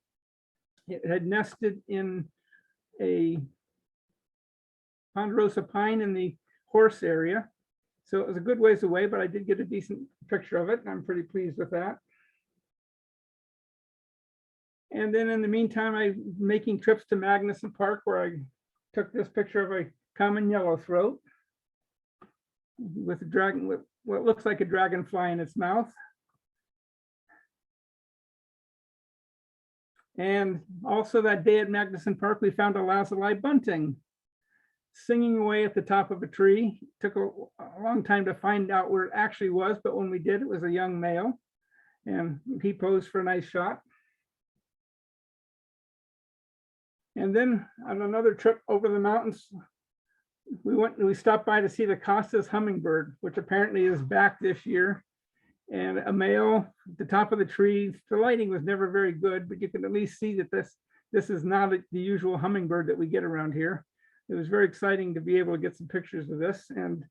It had nested in a ponderosa pine in the horse area. So it was a good ways away, but I did get a decent picture of it, and I'm pretty pleased with that. And then in the meantime, I'm making trips to Magnuson Park, where I took this picture of a common yellow throat with a dragon, with what looks like a dragonfly in its mouth. And also that day at Magnuson Park, we found a lazuli bunting singing away at the top of a tree. It took a long time to find out where it actually was, but when we did, it was a young male, and he posed for a nice shot. And then on another trip over the mountains, we stopped by to see the Costas hummingbird, which apparently is back this year. and a male at the top of the tree. The lighting was never very good, but you can at least see that this is not the usual hummingbird that we get around here. It was very exciting to be able to get some pictures of this. And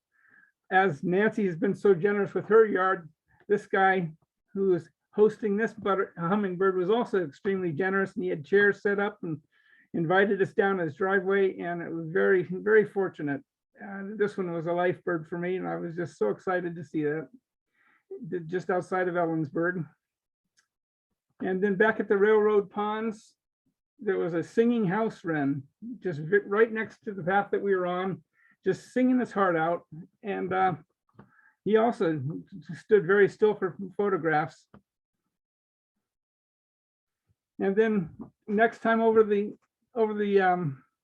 as Nancy has been so generous with her yard, this guy who is hosting this hummingbird was also extremely generous, and he had chairs set up and invited us down his driveway, and it was very, very fortunate. This one was a life bird for me, and I was just so excited to see that just outside of Ellensburg. And then back at the railroad ponds, there was a singing house wren just right next to the path that we were on, just singing his heart out. And he also stood very still for photographs. And then next time over the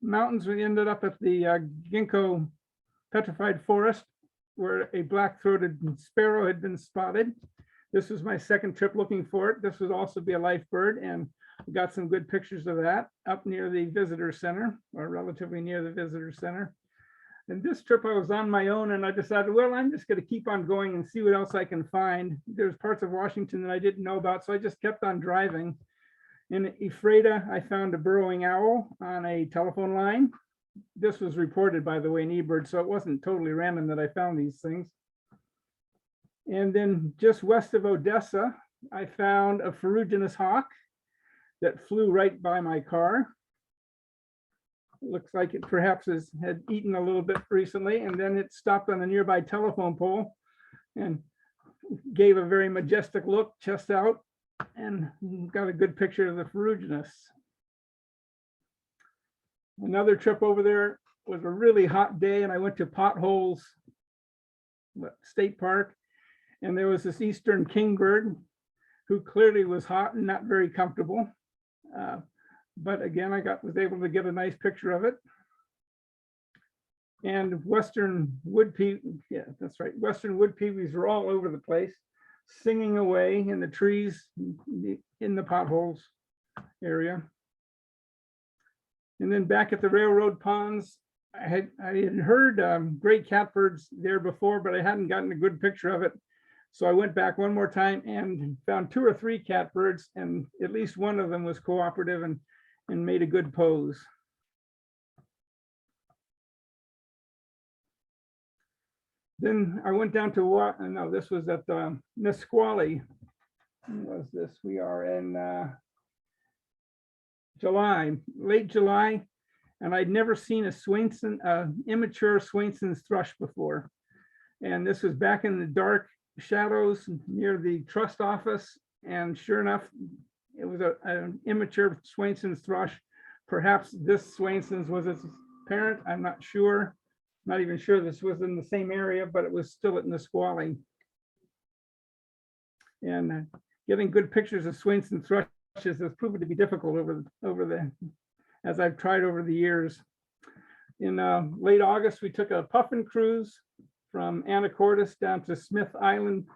mountains, we ended up at the ginkgo petrified forest, where a black-throated sparrow had been spotted. This was my second trip looking for it. This would also be a life bird, and we got some good pictures of that up near the visitor center, or relatively near the visitor center. And this trip I was on my own, and I decided, well, I'm just going to keep on going and see what else I can find. There's parts of Washington that I didn't know about, so I just kept on driving. In Ephrata, I found a burrowing owl on a telephone line. This was reported, by the way, in eBird, so it wasn't totally random that I found these things. And then just west of Odessa, I found a ferruginous hawk that flew right by my car. It looks like it perhaps had eaten a little bit recently, and then it stopped on a nearby telephone pole and gave a very majestic look, chest out, and got a good picture of the ferruginous. Another trip over there was a really hot day, and I went to Potholes State Park, and there was this eastern kingbird who clearly was hot and not very comfortable. But again, I was able to get a nice picture of it. And western wood peewees, yeah, that's right. Western wood peewees were all over the place, singing away in the trees in the Potholes area. And then back at the railroad ponds, I had heard great catbirds there before, but I hadn't gotten a good picture of it. So I went back one more time and found 2 or 3 catbirds, and at least one of them was cooperative and made a good pose. Then I went down to no, this was at Nisqually. When was this? We are in July, late July, and I'd never seen a immature Swainson's thrush before. And this was back in the dark shadows near the trust office, and sure enough, it was an immature Swainson's thrush. Perhaps this Swainson's was its parent. I'm not sure. Not even sure this was in the same area, but it was still at Nisqually. And getting good pictures of Swainson's thrushes has proven to be difficult as I've tried over the years. In late August, we took a puffin cruise from Anacortes down to Smith Island,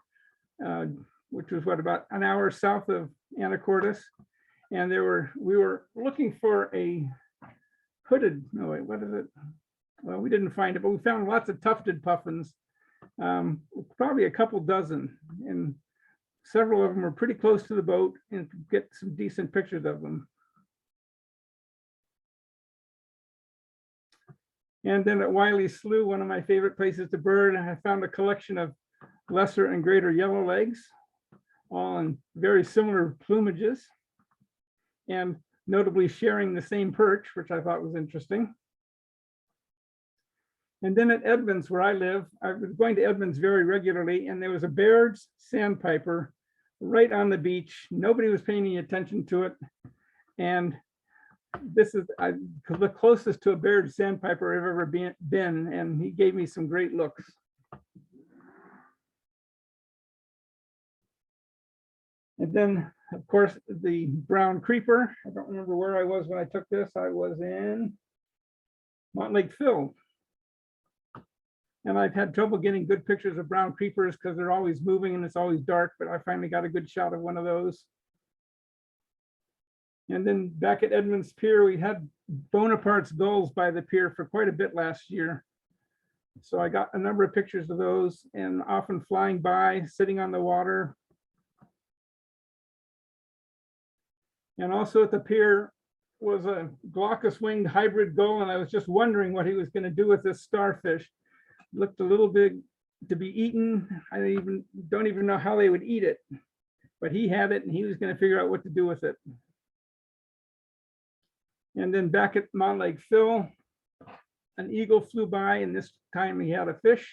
which was about an hour south of Anacortes. And we were looking for a hooded, no wait, what is it? Well, we didn't find it, but we found lots of tufted puffins, probably a couple dozen, and several of them were pretty close to the boat, and could get some decent pictures of them. And then at Wiley Slough, one of my favorite places to bird, I found a collection of lesser and greater yellowlegs, all in very similar plumages, and notably sharing the same perch, which I thought was interesting. And then at Edmonds, where I live, I was going to Edmonds very regularly, and there was a Baird's sandpiper right on the beach. Nobody was paying any attention to it. And this is the closest to a Baird's sandpiper I've ever been, and he gave me some great looks. And then, of course, the brown creeper. I don't remember where I was when I took this. I was in Montlake Phil. And I've had trouble getting good pictures of brown creepers because they're always moving and it's always dark, but I finally got a good shot of one of those. And then back at Edmonds Pier, we had Bonaparte's gulls by the pier for quite a bit last year. So I got a number of pictures of those, and often flying by, sitting on the water. And also at the pier was a glaucous-winged hybrid gull, and I was just wondering what he was going to do with this starfish. Looked a little big to be eaten. I don't even know how they would eat it, but he had it and he was going to figure out what to do with it. And then back at Mont Lake Phil, an eagle flew by, and this time he had a fish.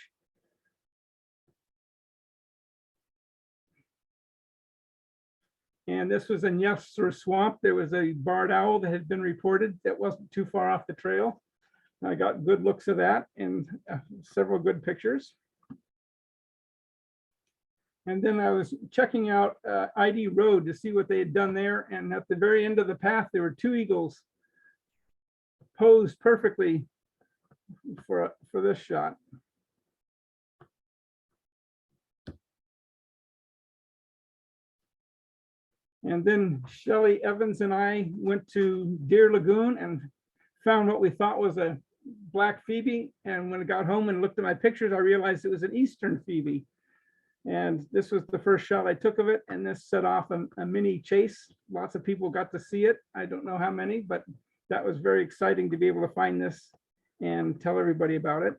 And this was in Yesser Swamp. There was a barred owl that had been reported that wasn't too far off the trail. I got good looks of that and several good pictures. And then I was checking out ID Road to see what they had done there. And at the very end of the path, there were two eagles posed perfectly for this shot. And then Shelley Evans and I went to Deer Lagoon and found what we thought was a black phoebe. And when I got home and looked at my pictures, I realized it was an eastern phoebe. And this was the first shot I took of it. And this set off a mini chase. Lots of people got to see it. I don't know how many, but that was very exciting to be able to find this and tell everybody about it.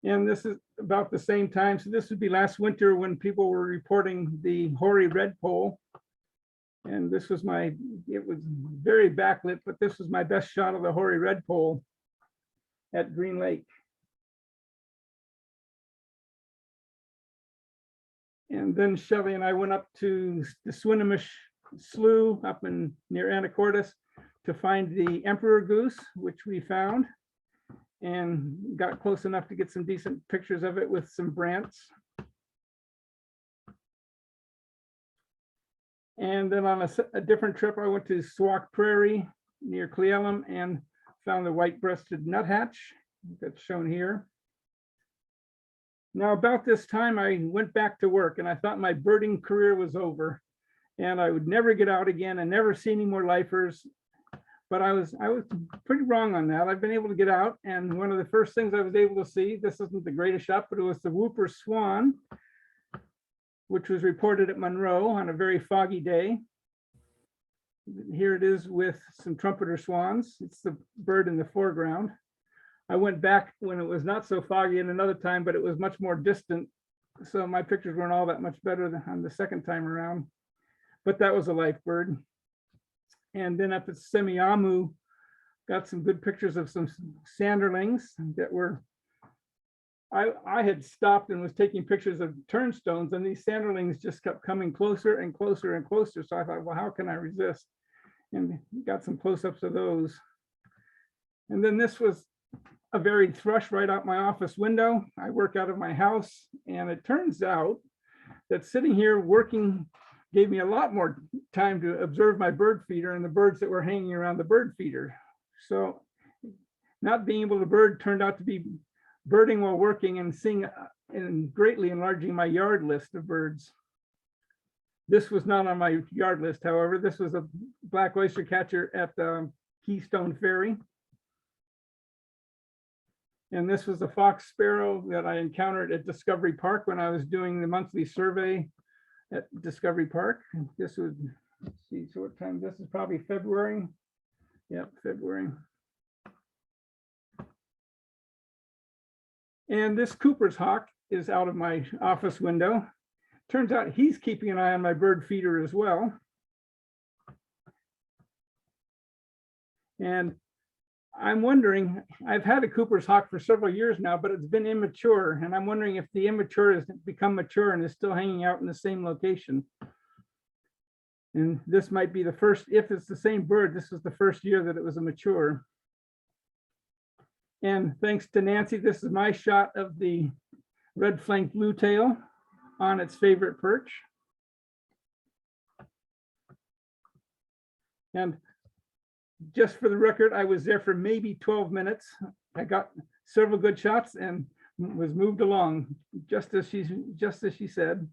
And this is about the same time. So this would be last winter when people were reporting the hoary redpoll. And this was it was very backlit, but this was my best shot of the hoary redpoll at Green Lake. And then Shelley and I went up to the Swinomish Slough up near Anacortes to find the emperor goose, which we found, and got close enough to get some decent pictures of it with some brants. And then on a different trip, I went to Sauk Prairie near Cle Elum and found the white-breasted nuthatch that's shown here. Now, about this time, I went back to work and I thought my birding career was over and I would never get out again and never see any more lifers. But I was pretty wrong on that. I've been able to get out, and one of the first things I was able to see, this isn't the greatest shot, but it was the whooper swan, which was reported at Monroe on a very foggy day. Here it is with some trumpeter swans. It's the bird in the foreground. I went back when it was not so foggy in another time, but it was much more distant. So my pictures weren't all that much better than on the second time around, but that was a life bird. And then up at Semiahmoo, got some good pictures of some sanderlings that were, I had stopped and was taking pictures of turnstones, and these sanderlings just kept coming closer and closer and closer. So I thought, well, how can I resist? And got some close-ups of those. And then this was a varied thrush right out my office window. I work out of my house, and it turns out that sitting here working gave me a lot more time to observe my bird feeder and the birds that were hanging around the bird feeder. So not being able to bird turned out to be birding while working and seeing and greatly enlarging my yard list of birds. This was not on my yard list, however. This was a black oyster catcher at the Keystone Ferry. And this was a fox sparrow that I encountered at Discovery Park when I was doing the monthly survey at Discovery Park. This was, let's see, so what time? This is probably February. Yep, February. And this Cooper's hawk is out of my office window. Turns out he's keeping an eye on my bird feeder as well. And I'm wondering, I've had a Cooper's hawk for several years now, but it's been immature. And I'm wondering if the immature has become mature and is still hanging out in the same location. And this might be the first, if it's the same bird, this is the first year that it was a mature. And thanks to Nancy, this is my shot of the red-flanked bluetail on its favorite perch. And just for the record, I was there for maybe 12 minutes. I got several good shots and was moved along just as she said.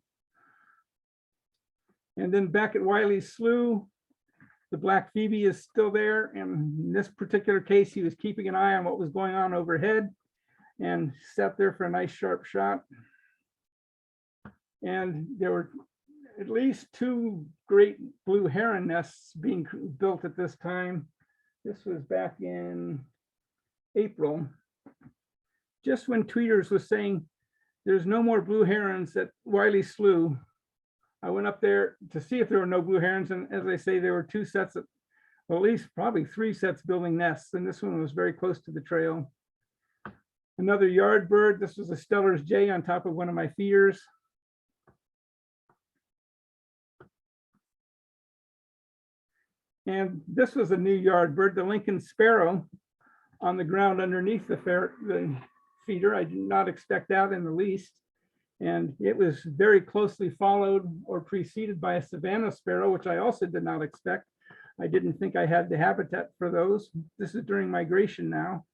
And then back at Wiley Slough, The black phoebe is still there. And in this particular case, he was keeping an eye on what was going on overhead and sat there for a nice sharp shot. And there were at least 2 great blue heron nests being built at this time. This was back in April, just when Tweeters was saying there's no more blue herons at Wiley Slough. I went up there to see if there were no blue herons, and as I say, there were 2 sets of, well, at least probably 3 sets building nests, and this one was very close to the trail. Another yard bird. This was a Steller's jay on top of one of my feeders. And this was a new yard bird, the Lincoln sparrow, on the ground underneath the feeder. I did not expect that in the least. And it was very closely followed or preceded by a Savannah sparrow, which I also did not expect. I didn't think I had the habitat for those. This is during migration now.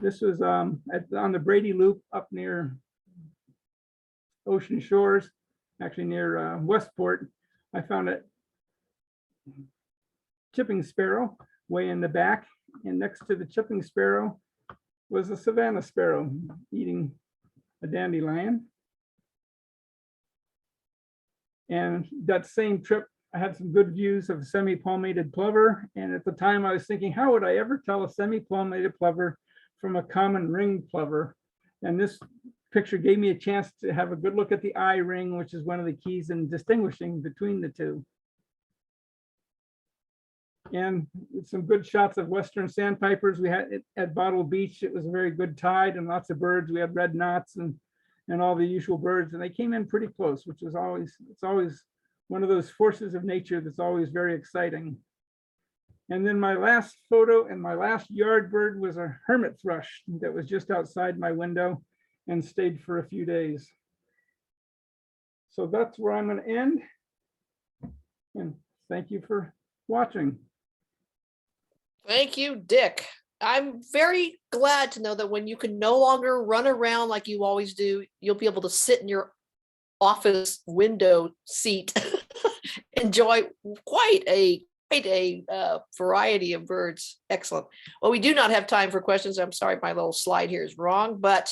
This was on the Brady Loop up near Ocean Shores, actually near Westport. I found a chipping sparrow way in the back, and next to the chipping sparrow was a Savannah sparrow eating a dandelion. And that same trip, I had some good views of a semi-palmated plover. And at the time I was thinking, how would I ever tell a semi-palmated plover from a common ring plover? And this picture gave me a chance to have a good look at the eye ring, which is one of the keys in distinguishing between the two. And some good shots of Western sandpipers. We had it at Bottle Beach. It was a very good tide and lots of birds. We had red knots and all the usual birds, and they came in pretty close, which is always, it's always one of those forces of nature that's always very exciting. And then my last photo and my last yard bird was a hermit thrush that was just outside my window and stayed for a few days. So that's where I'm going to end. And thank you for watching. Thank you, Dick. I'm very glad to know that when you can no longer run around like you always do, you'll be able to sit in your office window seat, enjoy quite a variety of birds. Excellent. Well, we do not have time for questions. I'm sorry, my little slide here is wrong, but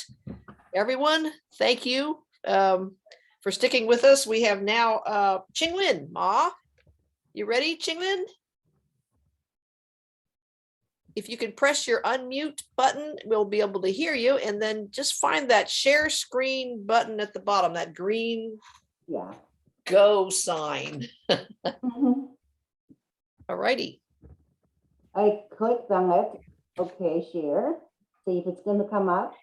everyone, thank you for sticking with us. We have now Qinglin Ma. You ready, Qinglin? If you can press your unmute button, we'll be able to hear you, and then just find that share screen button at the bottom, that green go sign. All righty. I clicked on it. Okay, share. See if it's going to come up.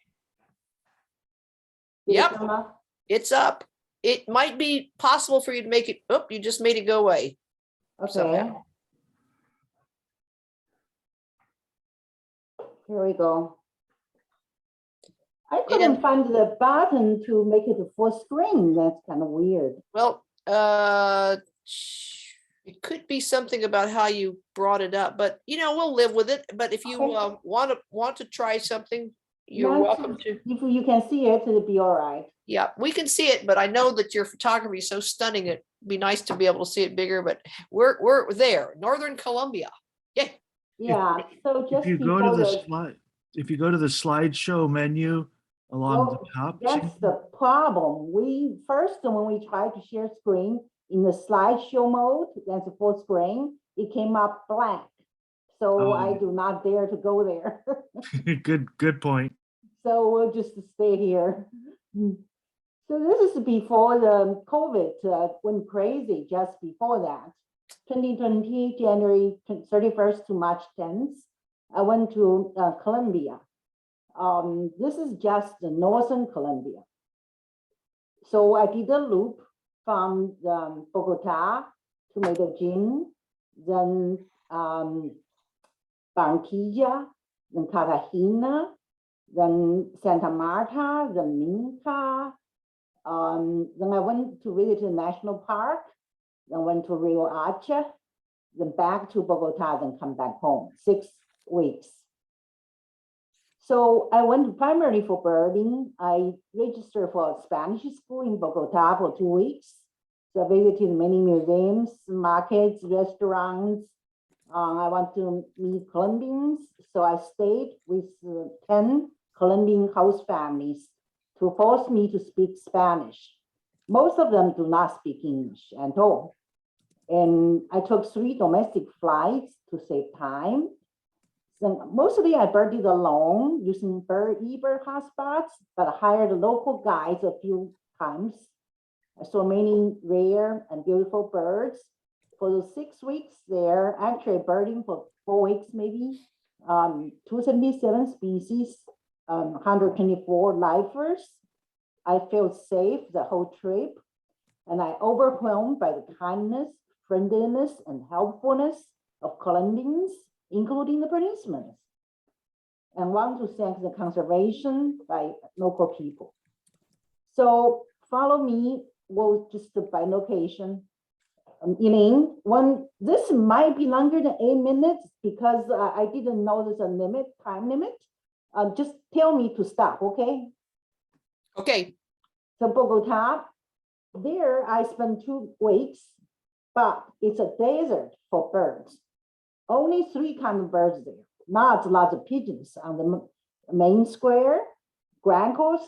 Did it Yep, come up? it's up. It might be possible for you to make it, oh, you just made it go away. Okay. somehow. Here we go. I couldn't find the button to make it a full screen. That's kind of weird. Well, it could be something about how you brought it up, but you know, we'll live with it. But if you Okay. want to try something, you're No, welcome to. If you can see it, it'll be all right. Yeah, we can see it, but I know that your photography is so stunning. It'd be nice to be able to see it bigger, but we're there, Northern Columbia. Yeah. Yeah, so just If you go before to the the, slide, if you go to the slideshow menu along Well, the top, that's the problem. We first, when we tried to share screen in the slideshow mode, that's a full screen, it came up blank. So I Oh. do not dare to go there. good point. So we'll just stay here. So this is before the COVID went crazy, just before that. 2020, January 31st to March 10th, I went to Columbia. This is just the Northern Columbia. So I did a loop from Bogota to Medellin, then Barranquilla, then Cartagena, then Santa Marta, then Minca. Then I went to visit the national park, then went to Rio Arce, then back to Bogota, then come back home, 6 weeks. So I went primarily for birding. I registered for a Spanish school in Bogota for 2 weeks. So I visited many museums, markets, restaurants, I want to meet Colombians, so I stayed with 10 Colombian host families to force me to speak Spanish. Most of them do not speak English at all. And I took 3 domestic flights to save time. So mostly I birded alone using eBird hotspots, but I hired local guides a few times. I saw many rare and beautiful birds. For the 6 weeks there, actually birding for 4 weeks maybe, 277 species, 124 lifers. I felt safe the whole trip, and I overwhelmed by the kindness, friendliness, and helpfulness of Colombians, including the policemen, and want to thank the conservation by local people. So follow me, well, just by location. Elaine, this might be longer than 8 minutes because I didn't know there's a time limit. Just tell me to stop, okay? Okay, So Bogota, there I spent 2 weeks, but it's a desert for birds. Only 3 kinds of birds there, not lots of pigeons on the main square, grackles,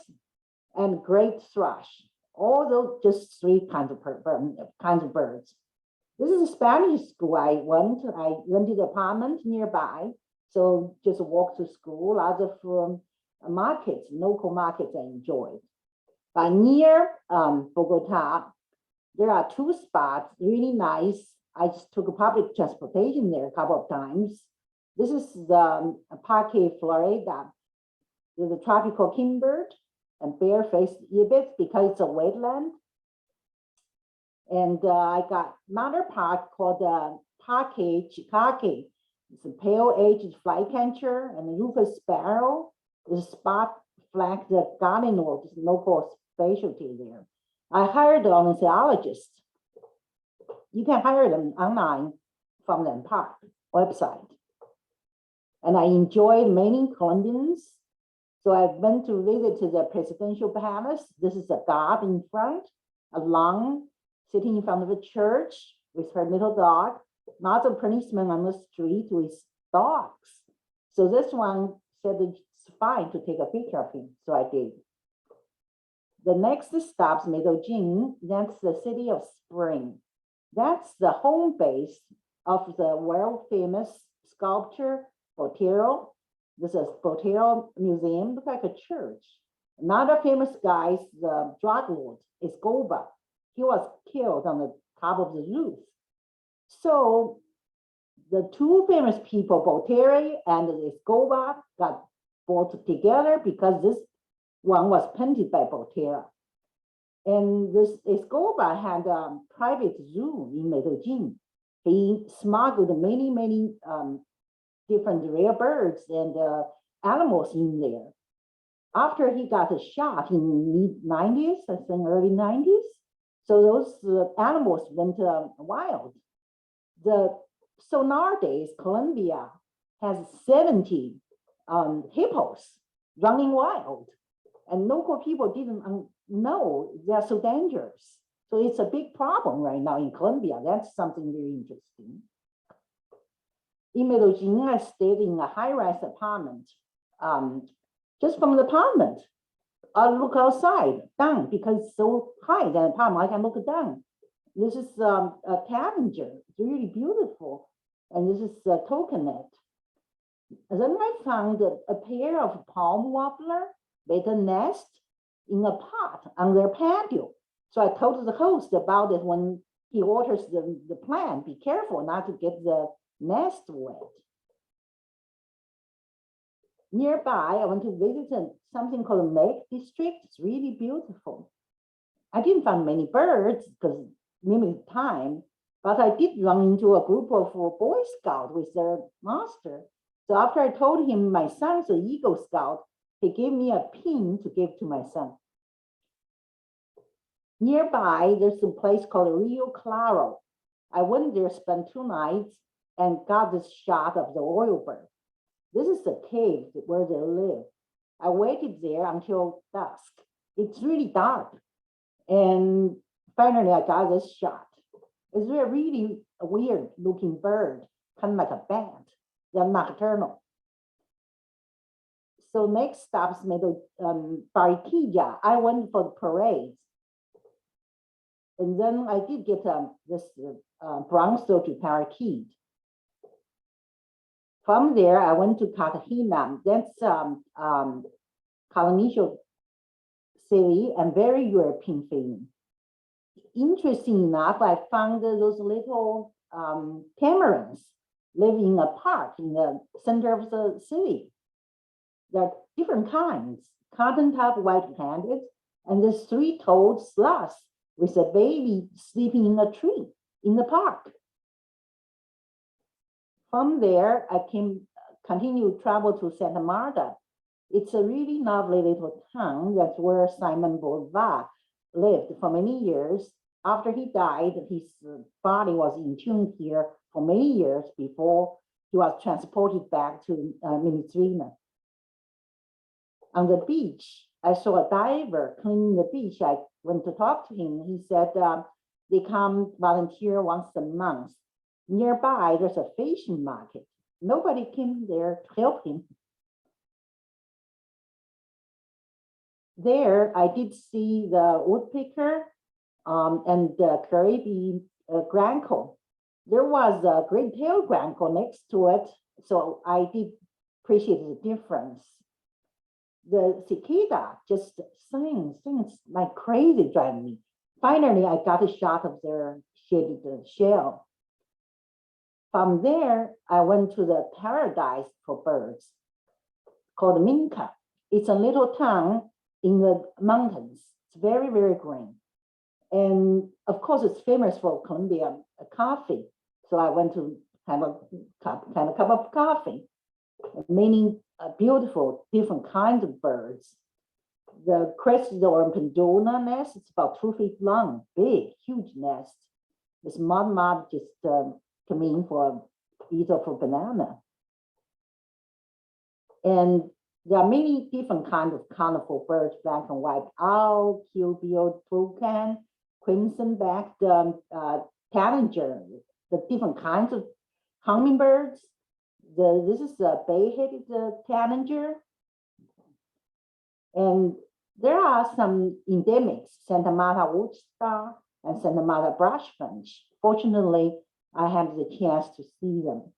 and great thrush. All those just 3 kinds of birds. This is a Spanish school I went. I rented an apartment nearby, so just walk to school. Lots of markets, local markets I enjoyed. But near Bogota, there are 2 spots, really nice. I just took a public transportation there a couple of times. This is the Parque Florida. There's a tropical kingbird and bare-faced ibis because it's a wetland. And I got another park called Parque Chicaque. It's a pale-aged flycatcher and a rufous sparrow. The spot flag, the gardenwood is local specialty there. I hired an ornithologist. You can hire them online from the park website. And I enjoyed many Colombians. So I went to visit the presidential palace. This is a guard in front, a nun sitting in front of a church with her little dog, not a policeman on the street with dogs. So this one said it's fine to take a picture of him, so I did. The next stop is Medellin. That's the city of spring. That's the home base of the world famous sculptor Botero. This is Botero Museum, looks like a church. Another famous guy is the drug lord, Escobar. He was killed on the top of the roof. So the 2 famous people, Botero and Escobar, got brought together because this one was painted by Botero. And this Escobar had a private zoo in Medellin. He smuggled many different rare birds and animals in there. After he got shot in mid-90s, I think early 90s, so those animals went wild. So nowadays, Colombia has 70 hippos running wild, and local people didn't know they're so dangerous. So it's a big problem right now in Colombia. That's something very interesting. In Medellin, I stayed in a high-rise apartment. Just from the apartment, I look outside, down, because it's so high, the apartment, I can look down. This is a Tavenger, it's really beautiful. And this is a coconut. And then I found a pair of palm warbler with a nest in a pot on their patio. So I told the host about it when he waters the plant, be careful not to get the nest wet. Nearby, I went to visit something called the Lake District. It's really beautiful. I didn't find many birds because limited time, but I did run into a group of Boy Scouts with their master. So after I told him my son's an Eagle Scout, he gave me a pin to give to my son. Nearby, there's a place called Rio Claro. I went there, spent 2 nights, and got this shot of the oil bird. This is the cave where they live. I waited there until dusk. It's really dark. And finally, I got this shot. It's a really weird looking bird, kind of like a bat. They're nocturnal. So next stop is maybe Barquilla. I went for the parades. And then I did get this brownstone to parakeet. From there, I went to Cartagena. That's colonial city and very European feeling. Interesting enough, I found those little tamarins living in a park in the center of the city. There are different kinds, cotton-top white-handed, and there's three-toed sloths with a baby sleeping in a tree in the park. From there, I continued travel to Santa Marta. It's a really lovely little town. That's where Simon Beauvoir lived for many years. After he died, his body was entombed here for many years before he was transported back to Minnesota. On the beach, I saw a diver cleaning the beach. I went to talk to him. He said they come volunteer once a month. Nearby, there's a fishing market. Nobody came there to help him. There, I did see the woodpecker and the Caribbean grankle. There was a great-tailed grankle next to it, so I did appreciate the difference. The cicada just sings like crazy, driving me. Finally, I got a shot of their shaded shell. From there, I went to the paradise for birds called Minka. It's a little town in the mountains. It's very, very green. And of course, it's famous for Columbia coffee. So I went to have a cup of coffee, many beautiful, different kinds of birds. The crested or pendula nest, it's about 2 feet long, big, huge nest. This mud just come in for a piece of a banana. And there are many different kinds of colorful birds, black and white owl, keel-billed toucan, crimson-backed tanager, the different kinds of hummingbirds. This is a bay-headed tanager. And there are some endemics, Santa Marta woodstock and Santa Marta brushfinch. Fortunately, I had the chance to see them.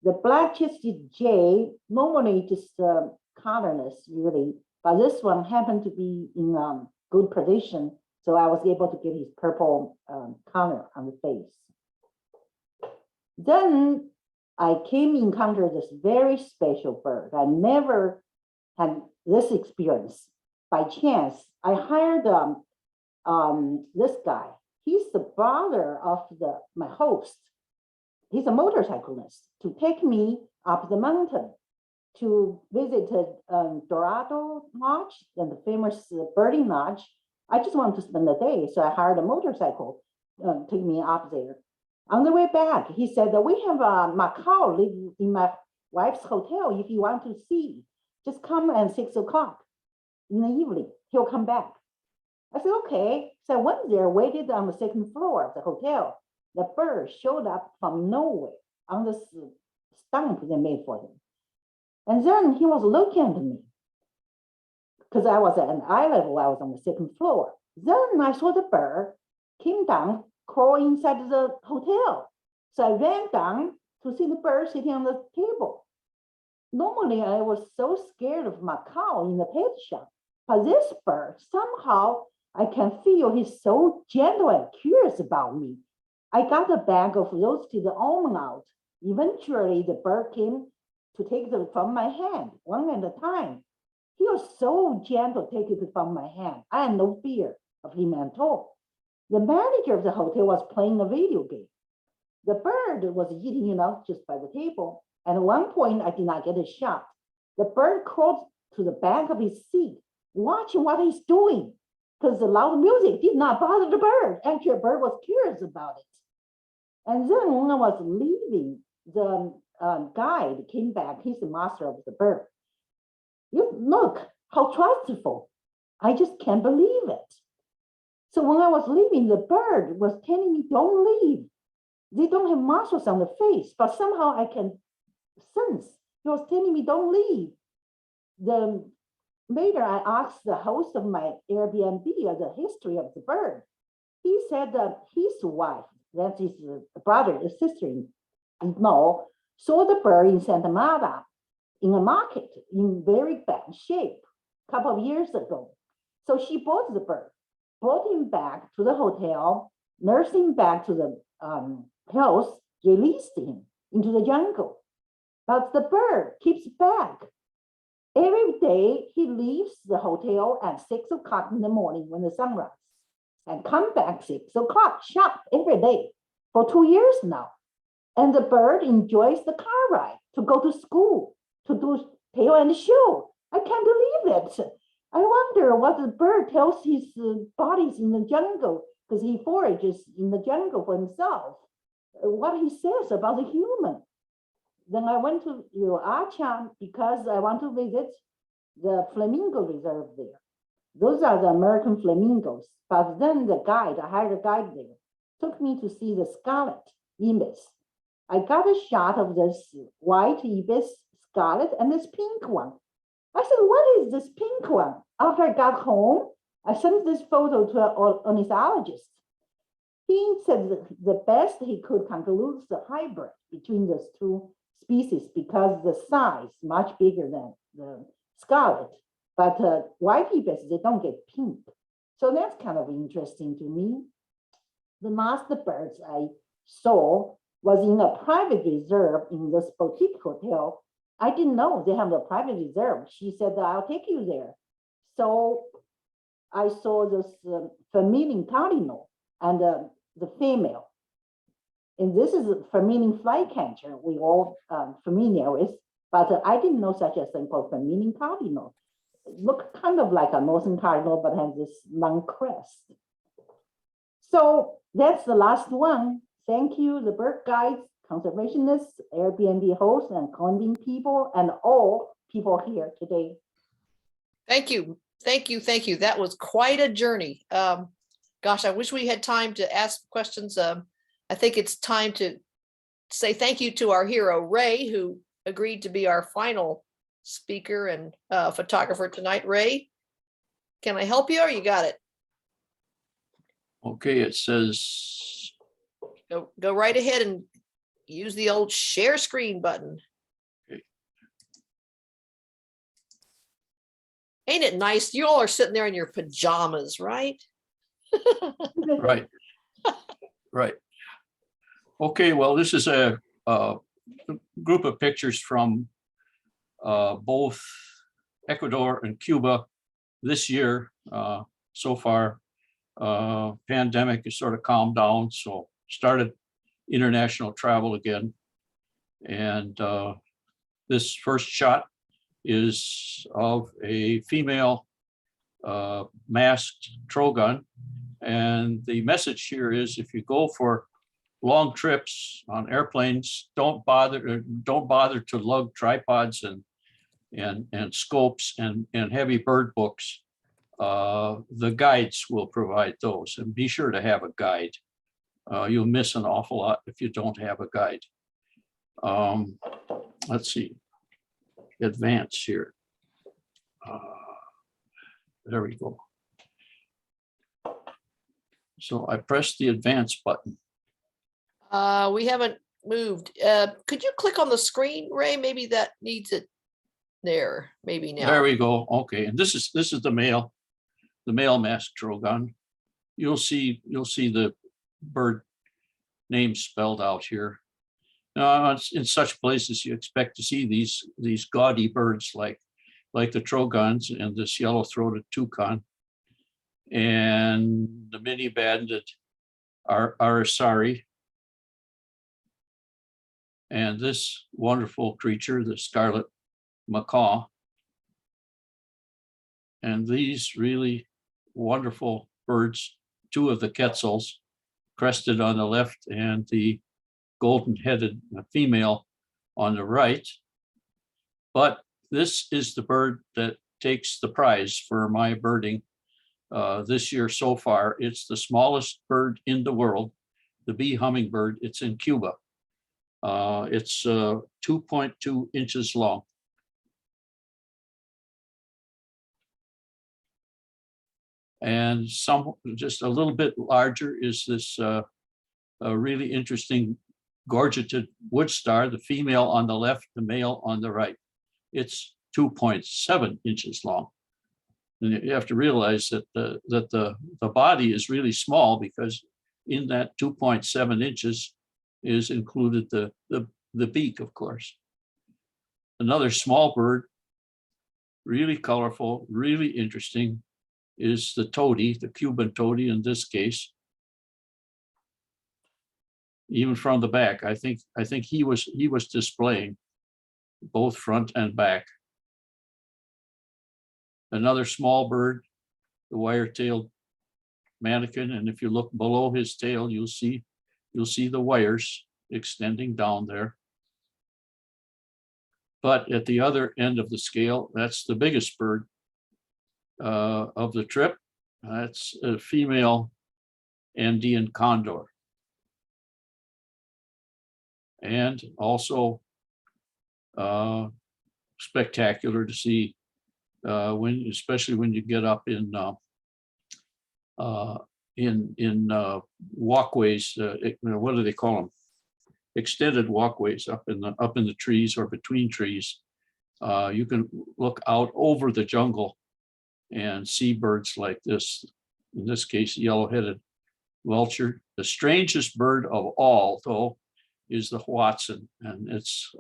The black-chested jay, normally just colorless, really, but this one happened to be in good position, so I was able to get his purple color on the face. Then I encountered this very special bird. I never had this experience. By chance, I hired this guy. He's the brother of my host. He's a motorcyclist to take me up the mountain to visit Dorado Lodge and the famous birding lodge. I just wanted to spend the day, so I hired a motorcycle to take me up there. On the way back, he said that we have a macaw living in my wife's hotel. If you want to see, just come at 6 o'clock in the evening. He'll come back. I said, okay. So I went there, waited on the second floor of the hotel. The bird showed up from nowhere on this stump they made for him. And then he was looking at me because I was at an eye level. I was on the second floor. Then I saw the bird came down, crawl inside the hotel. So I ran down to see the bird sitting on the table. Normally, I was so scared of macaw in the pet shop, but this bird, somehow I can feel he's so gentle and curious about me. I got a bag of roasted almond out. Eventually, the bird came to take them from my hand, one at a time. He was so gentle taking it from my hand. I had no fear of him at all. The manager of the hotel was playing a video game. The bird was eating, just by the table. And at one point, I did not get a shot. The bird crawled to the back of his seat, watching what he's doing, because the loud music did not bother the bird. Actually, the bird was curious about it. And then when I was leaving, the guide came back. He's the master of the bird. You look how trustful. I just can't believe it. So when I was leaving, the bird was telling me, don't leave. They don't have muscles on the face, but somehow I can sense. He was telling me, don't leave. Later, I asked the host of my Airbnb the history of the bird. He said that his wife, that is the brother, the sister-in-law, saw the bird in Santa Marta in a market in very bad shape a couple of years ago. So she bought the bird, brought him back to the hotel, nursed him back to the house, released him into the jungle. But the bird keeps back. Every day he leaves the hotel at 6 o'clock in the morning when the sun rises and come back 6 o'clock sharp every day for 2 years now. And the bird enjoys the car ride to go to school, to do tail and show. I can't believe it. I wonder what the bird tells his bodies in the jungle, because he forages in the jungle for himself, what he says about the human. Then I went to Acha because I want to visit the flamingo reserve there. Those are the American flamingos. But then the guide, I hired a guide there, took me to see the scarlet ibis. I got a shot of this white ibis, scarlet, and this pink one. I said, what is this pink one? After I got home, I sent this photo to an ornithologist. He said that the best he could conclude the hybrid between those two species because the size much bigger than the scarlet. But white ibis, they don't get pink. So that's kind of interesting to me. The master birds I saw was in a private reserve in this boutique hotel. I didn't know they have a private reserve. She said, I'll take you there. So I saw this vermilion cardinal and the female. And this is a vermilion flycatcher we all familiar with, but I didn't know such a thing called vermilion cardinal. It looked kind of like a northern cardinal, but has this long crest. So that's the last one. Thank you, the bird guides, conservationists, Airbnb hosts, and climbing people, and all people here today. Thank you. Thank you. Thank you. That was quite a journey. Gosh, I wish we had time to ask questions. I think it's time to say thank you to our hero, Ray, who agreed to be our final speaker and photographer tonight. Ray, can I help you or you got it? Okay, it says, Go right ahead and use the old share screen button. Okay. Ain't it nice? You all are sitting there in your pajamas, right? right, right. Okay, well, this is a group of pictures from both Ecuador and Cuba this year. So far, pandemic has sort of calmed down, so started international travel again. And this first shot is of a female masked trogon. And the message here is, if you go for long trips on airplanes, don't bother to lug tripods and scopes and heavy bird books. The guides will provide those, and be sure to have a guide. You'll miss an awful lot if you don't have a guide. Let's see, advance here. There we go. So I pressed the advance button. We haven't moved. Could you click on the screen, Ray? Maybe that needs it there. Maybe now. There we go. Okay, and this is the male masked trogon. You'll see the bird name spelled out here. In such places you expect to see these gaudy birds like the trogons and this yellow-throated toucan and the mini-banded aracari. And this wonderful creature, the scarlet macaw. And these really wonderful birds, two of the quetzals, crested on the left and the golden-headed female on the right. But this is the bird that takes the prize for my birding this year so far. It's the smallest bird in the world. bee hummingbird. It's in Cuba. It's 2.2 inches long. And some just a little bit larger is this a really interesting gorgeted wood star, the female on the left, the male on the right. It's 2.7 inches long. And you have to realize that the body is really small, because in that 2.7 inches is included the beak, of course. Another small bird, really colorful, really interesting, is the toady, the Cuban toady in this case. Even from the back, I think he was displaying both front and back. Another small bird, the wire-tailed mannequin, and if you look below his tail, you'll see the wires extending down there. But at the other end of the scale, that's the biggest bird of the trip. That's a female Andean condor. And also spectacular to see especially when you get up in walkways. What do they call them? Extended walkways up in the trees or between trees. You can look out over the jungle and see birds like this. In this case, yellow-headed vulture. The strangest bird of all, though, is the Watson, and it's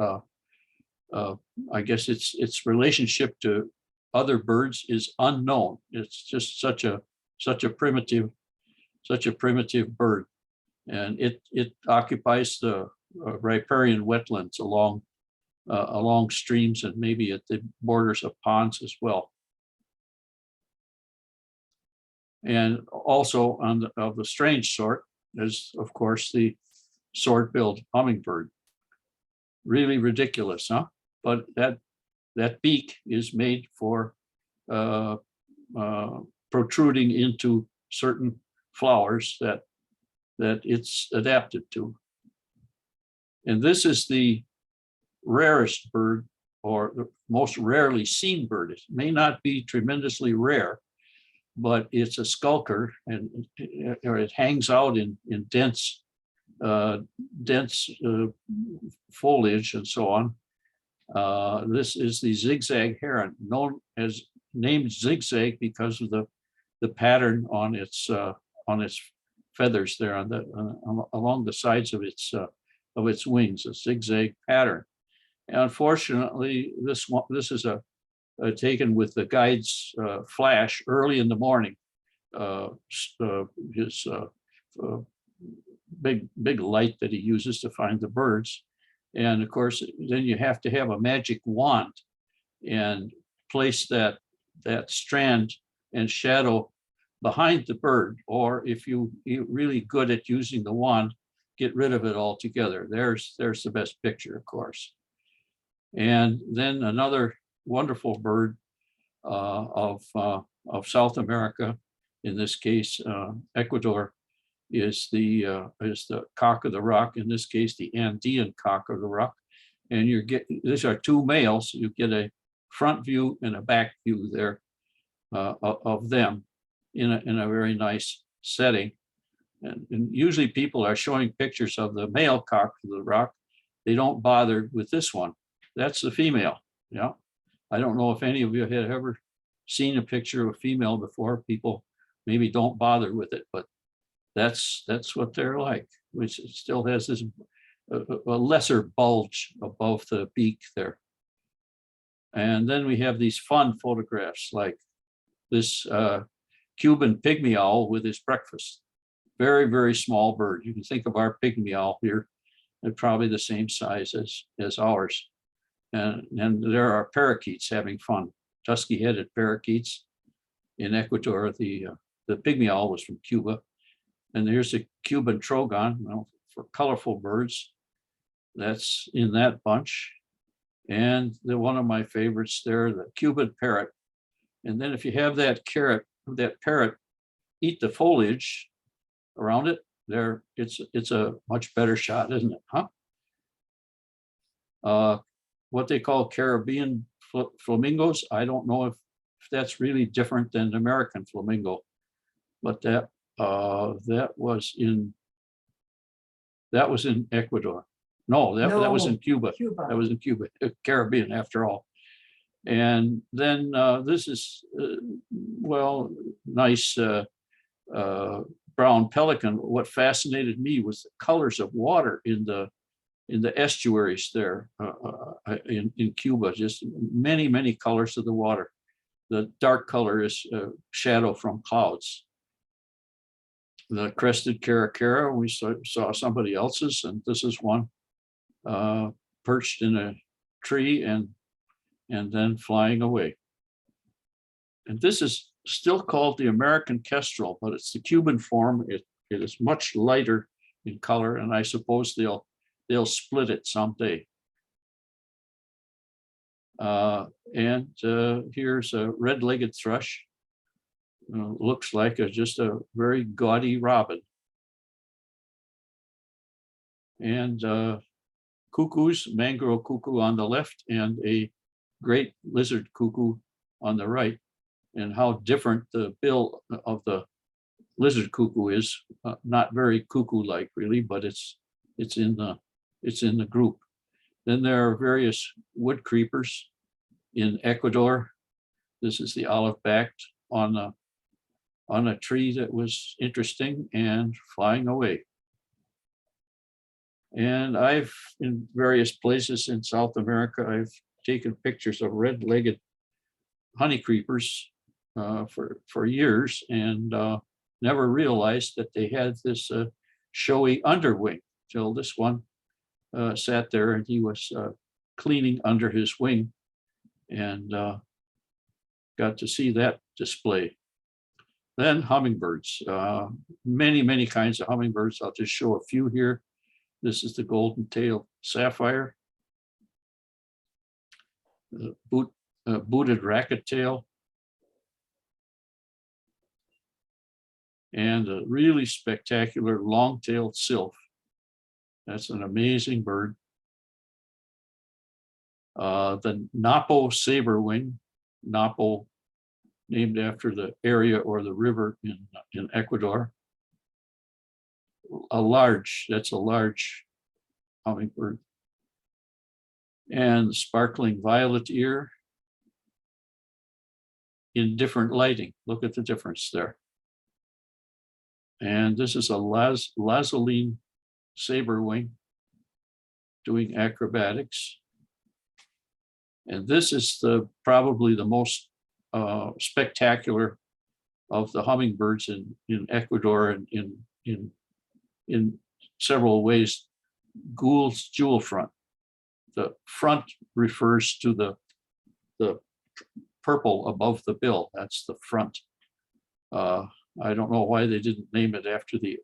I guess its relationship to other birds is unknown. It's just such a primitive bird, and it occupies the riparian wetlands along streams and maybe at the borders of ponds as well. And also of the strange sort is, of course, the sword-billed hummingbird. Really ridiculous, huh? But that beak is made for protruding into certain flowers that it's adapted to. And this is the rarest bird, or the most rarely seen bird. It may not be tremendously rare, but it's a skulker, and it hangs out in dense foliage and so on. This is the zigzag heron, named zigzag because of the pattern on its feathers there along the sides of its wings, a zigzag pattern. And unfortunately, this is taken with the guide's flash early in the morning. His big light that he uses to find the birds. And of course, then you have to have a magic wand and place that strand and shadow behind the bird. Or if you're really good at using the wand, get rid of it altogether. There's the best picture, of course. And then another wonderful bird of South America, in this case, Ecuador, is the cock of the rock, in this case, the Andean cock of the rock. And these are two males. You get a front view and a back view there of them in a very nice setting. And usually people are showing pictures of the male cock of the rock. They don't bother with this one. That's the female. Yeah. I don't know if any of you had ever seen a picture of a female before. People maybe don't bother with it, but that's what they're like, which still has this a lesser bulge above the beak there. And then we have these fun photographs like this Cuban pygmy owl with his breakfast. Very, very small bird. You can think of our pygmy owl here. They're probably the same size as ours. And there are parakeets having fun, tusky-headed parakeets in Ecuador. The pygmy owl was from Cuba. And there's a Cuban trogon, for colorful birds. That's in that bunch. And one of my favorites there, the Cuban parrot. And then if you have that parrot eat the foliage around it, there, it's a much better shot, isn't it? Huh? What they call Caribbean flamingos. I don't know if that's really different than American flamingo, but that was in Ecuador. No, that was in Cuba. That was in Cuba, Caribbean after all. And then this is, well, nice brown pelican. What fascinated me was the colors of water in the estuaries there in Cuba. Just many colors of the water. The dark color is shadow from clouds. The crested caracara, we saw somebody else's, and this is one perched in a tree and then flying away. And this is still called the American kestrel, but it's the Cuban form. It is much lighter in color, and I suppose they'll split it someday. And here's a red-legged thrush. Looks like just a very gaudy robin. And cuckoos, mangrove cuckoo on the left and a great lizard cuckoo on the right. And how different the bill of the lizard cuckoo is. Not very cuckoo-like really, but it's in the group. Then there are various wood creepers in Ecuador. This is the olive-backed on a tree that was interesting and flying away. And I've, in various places in South America, I've taken pictures of red-legged honey creepers for years, and never realized that they had this showy underwing till this one sat there and he was cleaning under his wing, and got to see that display. Then hummingbirds, many kinds of hummingbirds. I'll just show a few here. This is the golden-tailed sapphire, the booted racket-tail, and a really spectacular long-tailed sylph. That's an amazing bird. The Napo saberwing, Napo named after the area or the river in Ecuador. That's a large hummingbird. And sparkling violet ear in different lighting. Look at the difference there. And this is a lazuli saberwing doing acrobatics. And this is probably the most spectacular of the hummingbirds in Ecuador and in several ways. Gould's jewel front. The front refers to the purple above the bill. That's the front. I don't know why they didn't name it after the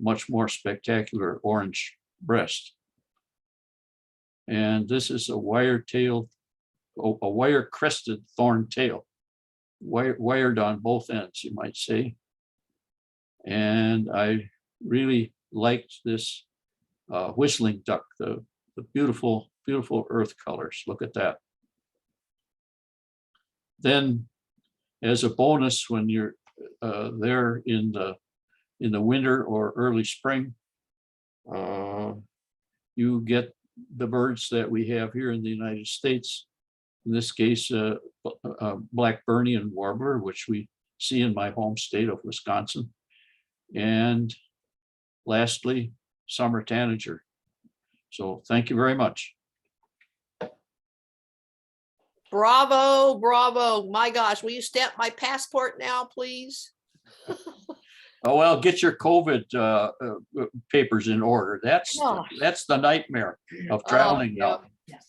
much more spectacular orange breast. And this is a wire-tailed, a wire-crested thorn tail, wired on both ends, you might say. And I really liked this whistling duck, the beautiful earth colors. Look at that. Then, as a bonus, when you're there in the winter or early spring, you get the birds that we have here in the United States. In this case, black Burnian warbler, which we see in my home state of Wisconsin. And lastly, summer tanager. So thank you very much. Bravo, bravo. My gosh, will you stamp my passport now, please? Oh, well, get your COVID papers in order. That's the nightmare of traveling now.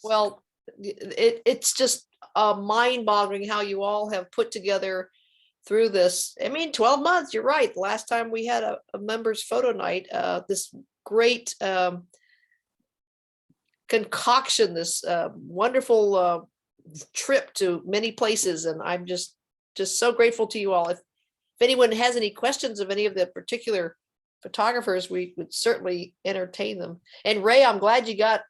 Well, it's just mind-boggling how you all have put together through this. I mean, 12 months, you're right. The last time we had a members photo night, this great concoction, this wonderful trip to many places. And I'm just so grateful to you all. If anyone has any questions of any of the particular photographers, we would certainly entertain them. And Ray, I'm glad you got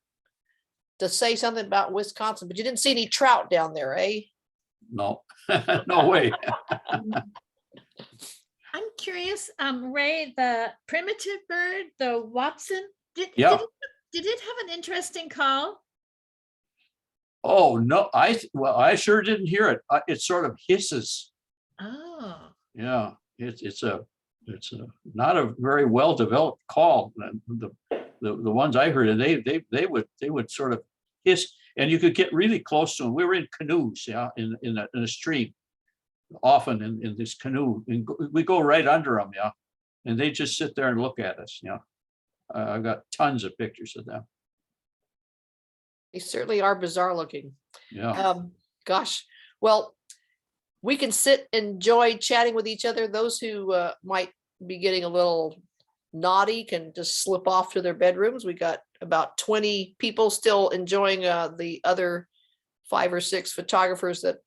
to say something about Wisconsin, but you didn't see any trout down there, eh? No, no way. I'm curious, Ray, the primitive bird, the Watson, Yeah. did it have an interesting call? Oh, no, I sure didn't hear it. It sort of hisses. Oh, Yeah, it's a not a very well developed call. The ones I heard, they would sort of hiss, and you could get really close to them. We were in canoes, yeah, in a stream, often in this canoe, and we go right under them, yeah, and they just sit there and look at us, yeah. I've got tons of pictures of them. They certainly are bizarre looking. Yeah. Gosh, well, we can sit, enjoy chatting with each other. Those who might be getting a little naughty can just slip off to their bedrooms. We got about 20 people still enjoying the other 5 or 6 photographers that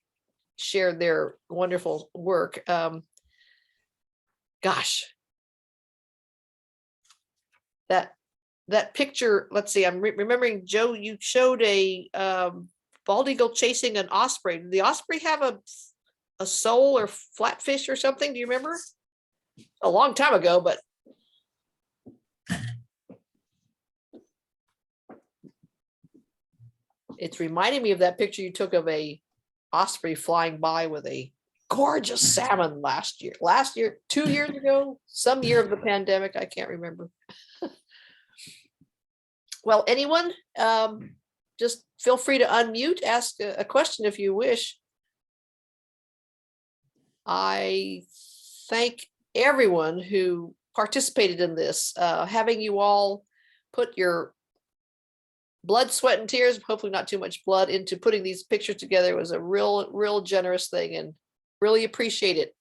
shared their wonderful work. Gosh, that picture, let's see, I'm remembering, Joe, you showed a bald eagle chasing an osprey. Did the osprey have a sole or flatfish or something? Do you remember? A long time ago, but it's reminding me of that picture you took of a osprey flying by with a gorgeous salmon last year, 2 years ago, some year of the pandemic, I can't remember. Well, anyone, just feel free to unmute, ask a question if you wish. I thank everyone who participated in this, having you all put your blood, sweat, and tears, hopefully not too much blood, into putting these pictures together was a real generous thing, and really appreciate it.